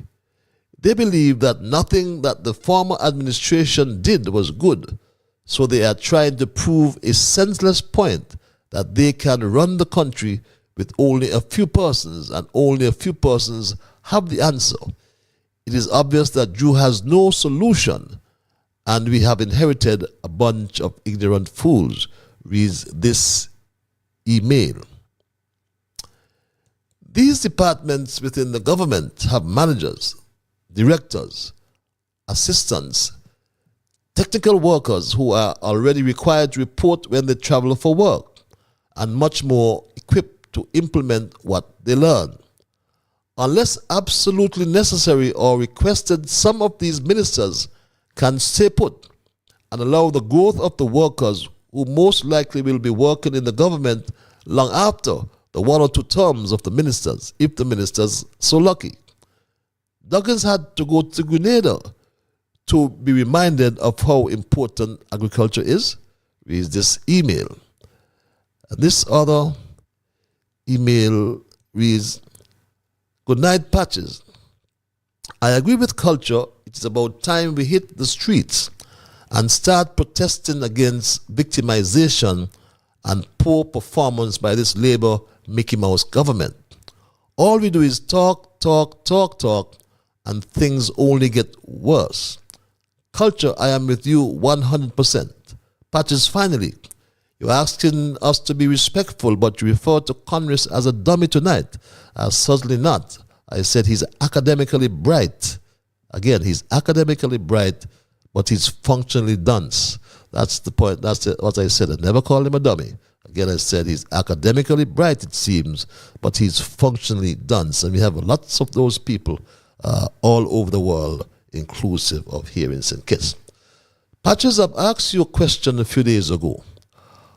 Speaker 2: They believe that nothing that the former administration did was good, so they are trying to prove a senseless point that they can run the country with only a few persons, and only a few persons have the answer. It is obvious that Drew has no solution, and we have inherited a bunch of ignorant fools. Reads this email. These departments within the government have managers, directors, assistants, technical workers who are already required to report when they travel for work, and much more equipped to implement what they learn. Unless absolutely necessary or requested, some of these ministers can stay put and allow the growth of the workers who most likely will be working in the government long after the 1 or 2 terms of the ministers, if the ministers so lucky. Duggins had to go to Grenada to be reminded of how important agriculture is. Reads this email. And this other email reads, Good night, Patches. I agree with culture. It is about time we hit the streets and start protesting against victimization and poor performance by this Labour Mickey Mouse government. All we do is talk, and things only get worse. Culture, I am with you 100%. Patches, finally, you're asking us to be respectful, but you refer to Konris as a dummy tonight. Certainly not. I said he's academically bright. Again, he's academically bright, but he's functionally dunce. That's the point. That's what I said. I never called him a dummy. Again, I said he's academically bright, it seems, but he's functionally dunce. And we have lots of those people all over the world, inclusive of here in St. Kitts. Patches, I've asked you a question a few days ago.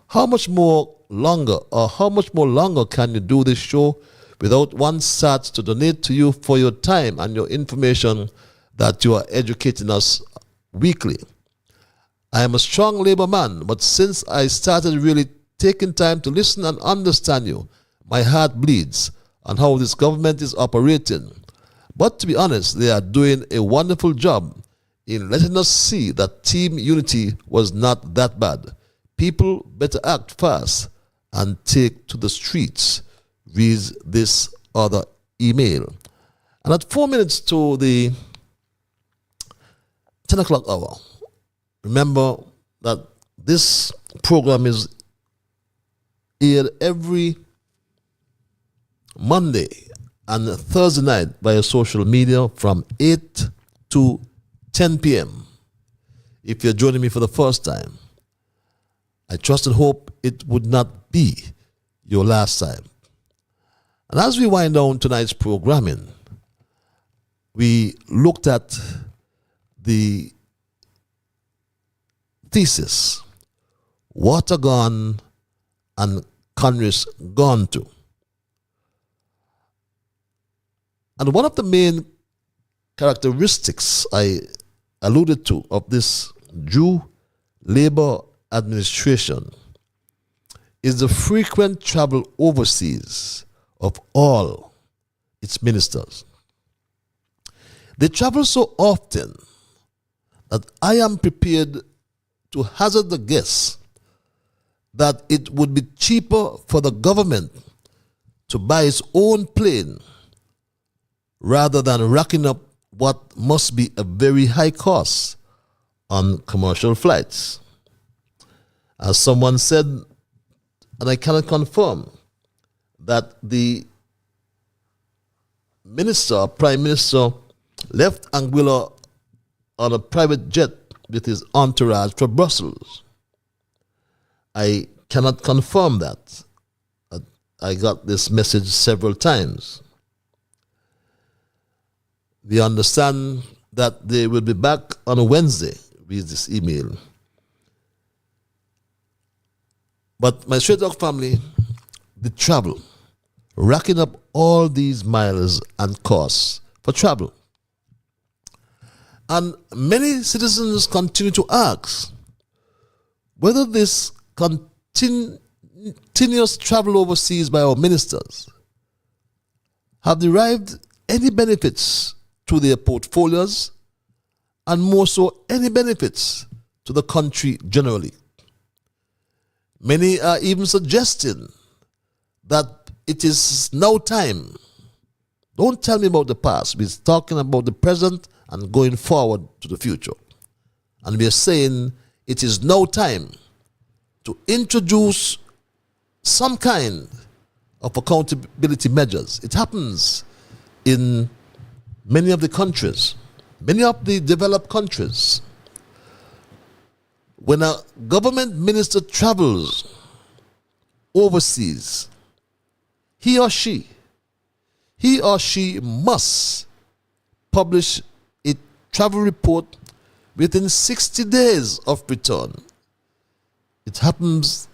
Speaker 2: How much more longer can you do this show without one sat to donate to you for your time and your information that you are educating us weekly? I am a strong Labour man, but since I started really taking time to listen and understand you, my heart bleeds on how this government is operating. But to be honest, they are doing a wonderful job in letting us see that team unity was not that bad. People better act fast and take to the streets. Reads this other email. And at 4 minutes to the 10 o'clock hour, remember that this program is aired every Monday and Thursday night via social media from 8 to 10 p.m. If you're joining me for the first time, I trust and hope it would not be your last time. And as we wind down tonight's programming, we looked at the thesis, water gone and Konris gone to. And one of the main characteristics I alluded to of this Jew Labour administration is the frequent travel overseas of all its ministers. They travel so often that I am prepared to hazard the guess that it would be cheaper for the government to buy its own plane rather than racking up what must be a very high cost on commercial flights. As someone said, and I cannot confirm, that the Prime Minister, left Anguilla on a private jet with his entourage for Brussels. I cannot confirm that. I got this message several times. We understand that they will be back on a Wednesday, reads this email. But my straight dog family, the travel, racking up all these miles and costs for travel. And many citizens continue to ask whether this continuous travel overseas by our ministers have derived any benefits to their portfolios, and more so, any benefits to the country generally. Many are even suggesting that it is now time. Don't tell me about the past. We're talking about the present and going forward to the future. And we are saying it is now time to introduce some kind of accountability measures. It happens in many of the countries, many of the developed countries. When a government minister travels overseas, he or she must publish a travel report within 60 days of return. It happens,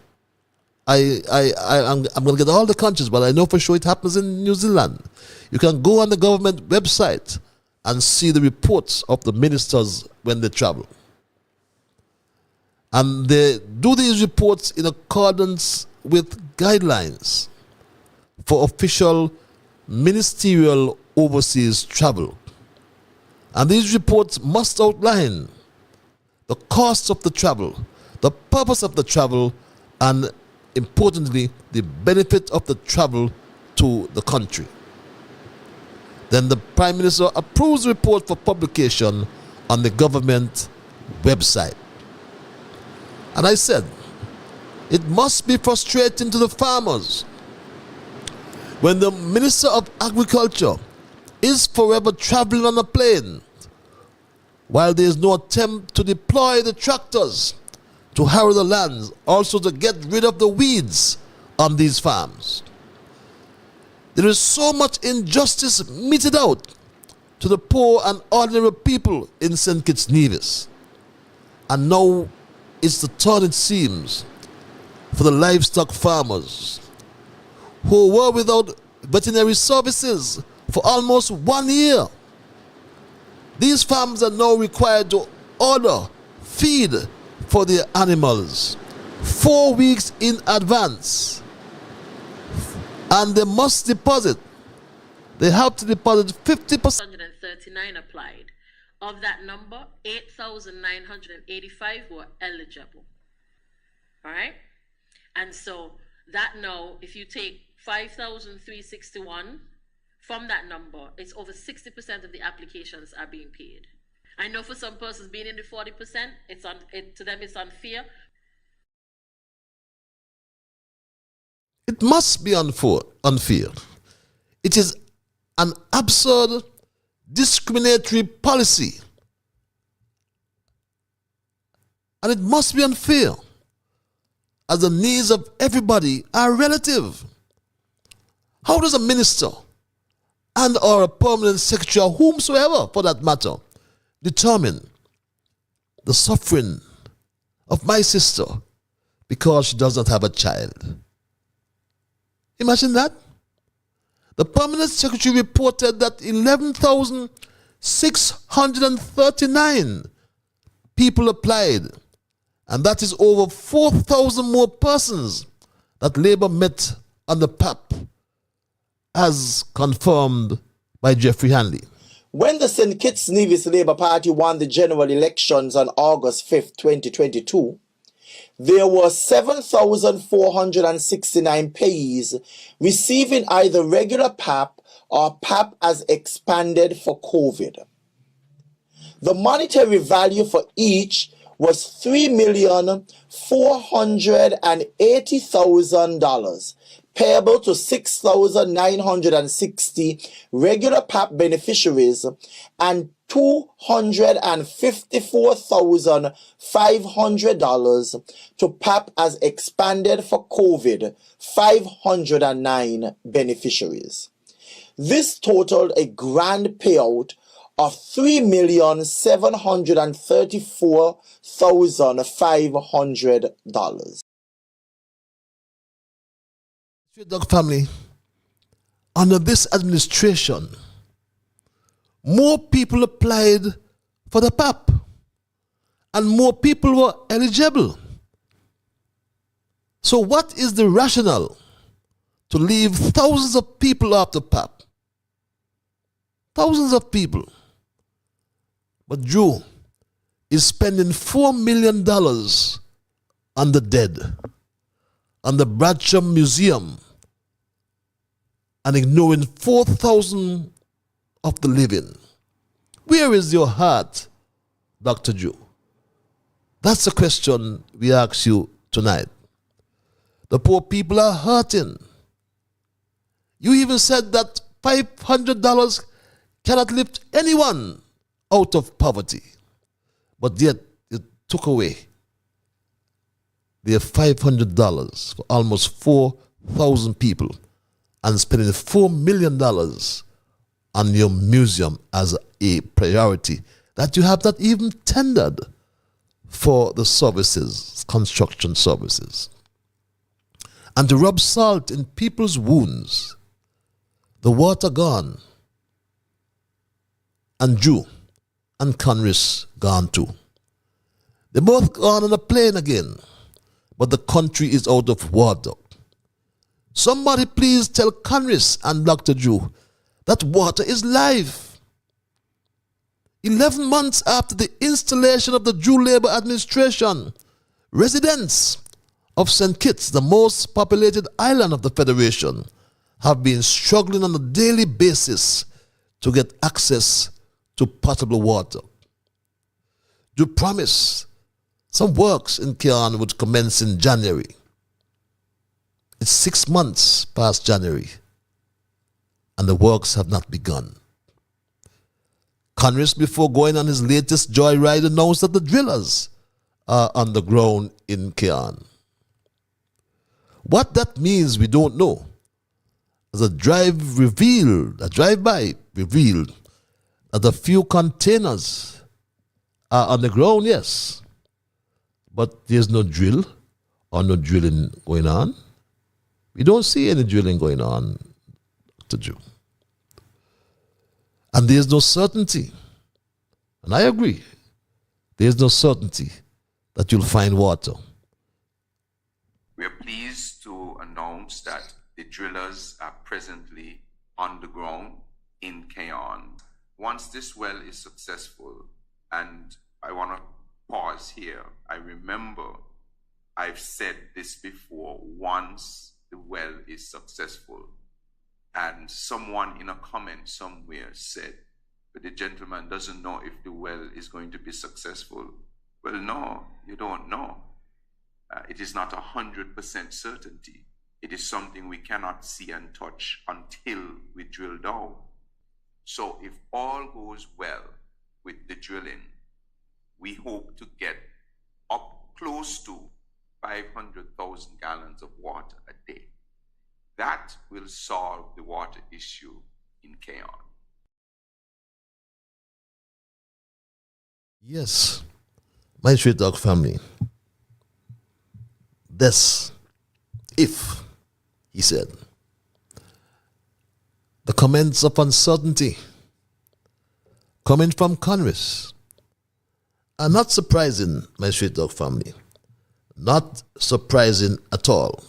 Speaker 2: I'm going to get all the countries, but I know for sure it happens in New Zealand. You can go on the government website and see the reports of the ministers when they travel. And they do these reports in accordance with guidelines for official ministerial overseas travel. And these reports must outline the cost of the travel, the purpose of the travel, and importantly, the benefit of the travel to the country. Then the Prime Minister approves the report for publication on the government website. And I said, it must be frustrating to the farmers when the Minister of Agriculture is forever traveling on a plane while there is no attempt to deploy the tractors to harrow the lands, also to get rid of the weeds on these farms. There is so much injustice meted out to the poor and ordinary people in St. Kitts Nevis. And now it's the turn, it seems, for the livestock farmers who were without veterinary services for almost 1 year. These farms are now required to order feed for their animals 4 weeks in advance. And they must deposit. They have to deposit 50%.
Speaker 6: 139 applied. Of that number, 8,985 were eligible. All right? And so that now, if you take 5,361 from that number, it's over 60% of the applications are being paid. I know for some persons being in the 40%, to them it's unfair.
Speaker 2: It must be unfair. It is an absurd, discriminatory policy. And it must be unfair, as the needs of everybody are relative. How does a minister and or a permanent secretary, or whomsoever for that matter, determine the suffering of my sister because she does not have a child? Imagine that. The permanent secretary reported that 11,639 people applied, and that is over 4,000 more persons that Labour met on the PAP, as confirmed by Jeffrey Hanley.
Speaker 7: When the St. Kitts Nevis Labour Party won the general elections on August 5th, 2022, there were 7,469 payees receiving either regular PAP or PAP as expanded for COVID. The monetary value for each was $3,480,000, payable to 6,960 regular PAP beneficiaries and $254,500 to PAP as expanded for COVID 509 beneficiaries. This totaled a grand payout of $3,734,500.
Speaker 2: Dog family, under this administration, more people applied for the PAP and more people were eligible. So what is the rationale to leave thousands of people off the PAP? Thousands of people. But Drew is spending $4 million on the dead, on the Bradshaw Museum, and ignoring 4,000 of the living. Where is your heart, Dr. Drew? That's the question we ask you tonight. The poor people are hurting. You even said that $500 cannot lift anyone out of poverty. But yet, you took away their $500 for almost 4,000 people and spending $4 million on your museum as a priority that you have not even tendered for the services, construction services. And to rub salt in people's wounds, the water gone, and Drew and Konris gone too. They both gone on a plane again, but the country is out of water. Somebody please tell Konris and Dr. Drew that water is life. 11 months after the installation of the Drew Labour Administration, residents of St. Kitts, the most populated island of the Federation, have been struggling on a daily basis to get access to potable water. Drew promised some works in Cairn would commence in January. It's 6 months past January, and the works have not begun. Konris, before going on his latest joyride, announced that the drillers are underground in Cairn. What that means, we don't know. As a drive-by revealed that a few containers are underground, yes, but there's no drill or no drilling going on. We don't see any drilling going on, Dr. Drew. And there's no certainty, and I agree, there's no certainty that you'll find water.
Speaker 9: We are pleased to announce that the drillers are presently underground in Cairn. Once this well is successful, and I want to pause here, I remember I've said this before, once the well is successful, and someone in a comment somewhere said, but the gentleman doesn't know if the well is going to be successful. Well, no, you don't know. It is not 100% certainty. It is something we cannot see and touch until we drill down. So if all goes well with the drilling, we hope to get up close to 500,000 gallons of water a day. That will solve the water issue in Cairn.
Speaker 2: Yes, my Straight Dog family. This, if, he said, the comments of uncertainty coming from Konris are not surprising, my Straight Dog family. Not surprising at all.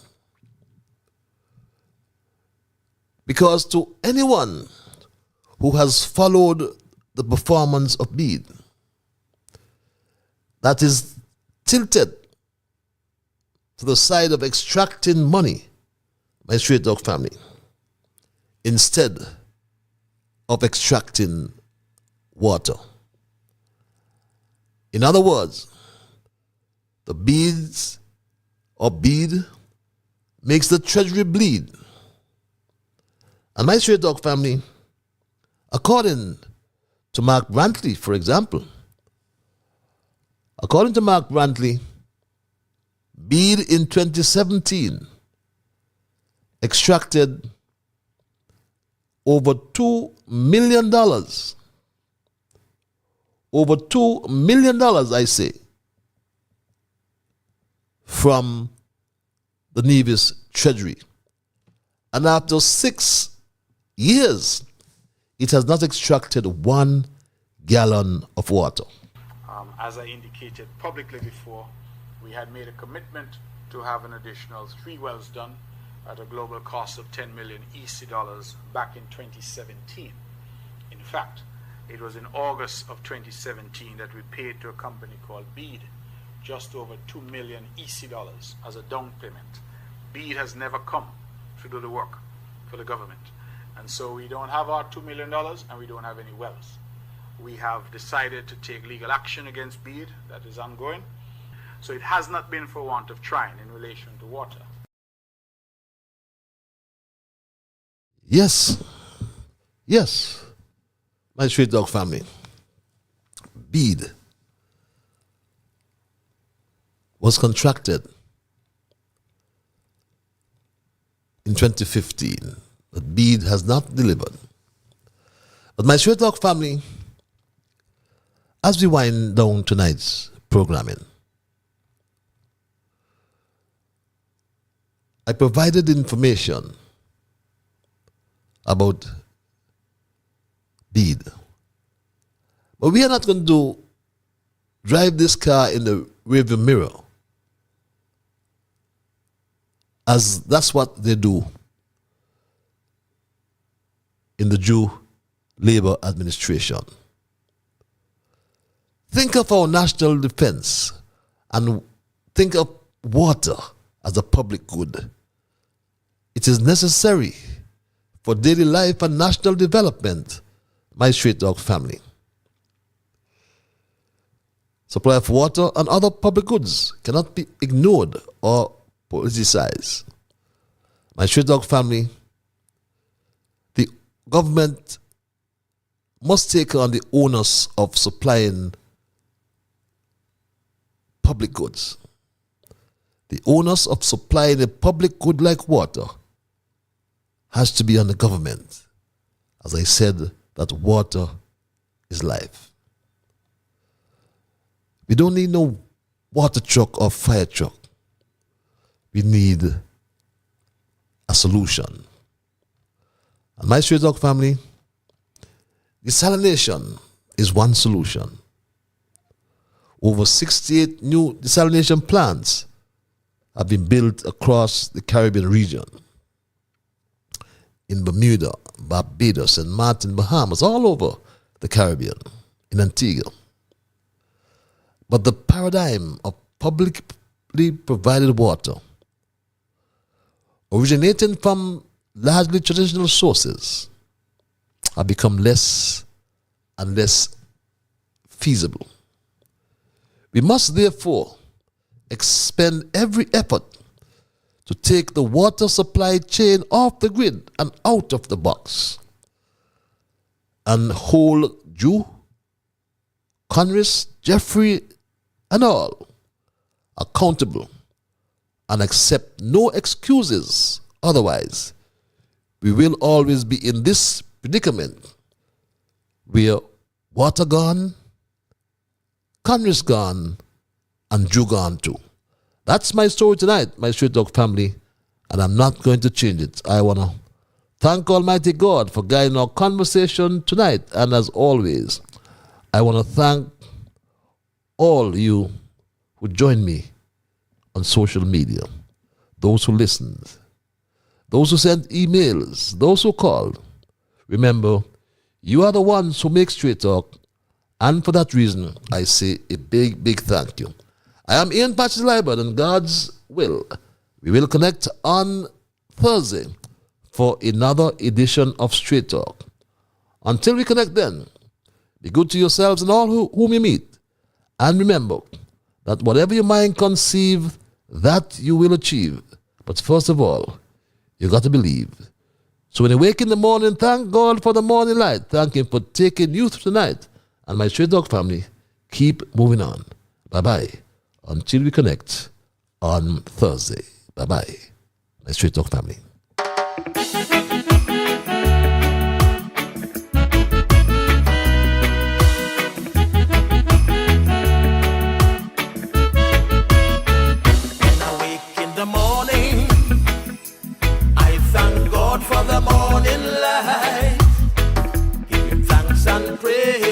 Speaker 2: Because to anyone who has followed the performance of Bede, that is tilted to the side of extracting money, my Straight Dog family, instead of extracting water. In other words, the beads or bead makes the treasury bleed. And my Straight Dog family, according to Mark Brantley, for example, according to Mark Brantley, Bede in 2017 extracted over $2 million. Over $2 million, I say, from the Nevis treasury. And after 6 years, it has not extracted 1 gallon of water.
Speaker 10: As I indicated publicly before, we had made a commitment to have an additional 3 wells done at a global cost of 10 million EC dollars back in 2017. In fact, it was in August of 2017 that we paid to a company called Bede just over 2 million EC dollars as a down payment. Bede has never come to do the work for the government. And so we don't have our $2 million and we don't have any wells. We have decided to take legal action against Bede, that is ongoing. So it has not been for want of trying in relation to water.
Speaker 2: Yes, my Straight Dog family. Bede was contracted in 2015, but Bede has not delivered. But my Straight Dog family, as we wind down tonight's programming, I provided information about Bede. But we are not going to drive this car in the rearview mirror, as that's what they do in the Jew Labor Administration. Think of our national defense and think of water as a public good. It is necessary for daily life and national development, my Straight Dog family. Supply of water and other public goods cannot be ignored or politicized. My Straight Dog family, the government must take on the onus of supplying public goods. The onus of supplying a public good like water has to be on the government. As I said, that water is life. We don't need no water truck or fire truck. We need a solution. And my Straight Dog family, desalination is one solution. Over 68 new desalination plants have been built across the Caribbean region. In Bermuda, Barbados, St. Martin, Bahamas, all over the Caribbean, in Antigua. But the paradigm of publicly provided water, originating from largely traditional sources, have become less and less feasible. We must therefore expend every effort to take the water supply chain off the grid and out of the box, and hold Jew, Konris, Jeffrey, and all accountable and accept no excuses. Otherwise, we will always be in this predicament where water gone, Konris gone, and Jew gone too. That's my story tonight, my Straight Dog family, and I'm not going to change it. I want to thank Almighty God for guiding our conversation tonight, and as always, I want to thank all you who joined me on social media, those who listened, those who sent emails, those who called. Remember, you are the ones who make Straight Talk, and for that reason, I say a big, big thank you. I am Ian Patches Liburd, and God's will, we will connect on Thursday for another edition of Straight Talk. Until we connect then, be good to yourselves and all whom you meet. And remember that whatever your mind conceive, that you will achieve. But first of all, you got to believe. So when you wake in the morning, thank God for the morning light. Thank Him for taking you through the night. And my Straight Dog family, keep moving on. Bye-bye. Until we connect on Thursday. Bye-bye. My Straight Dog family.
Speaker 1: For the morning light, give Him thanks and praise.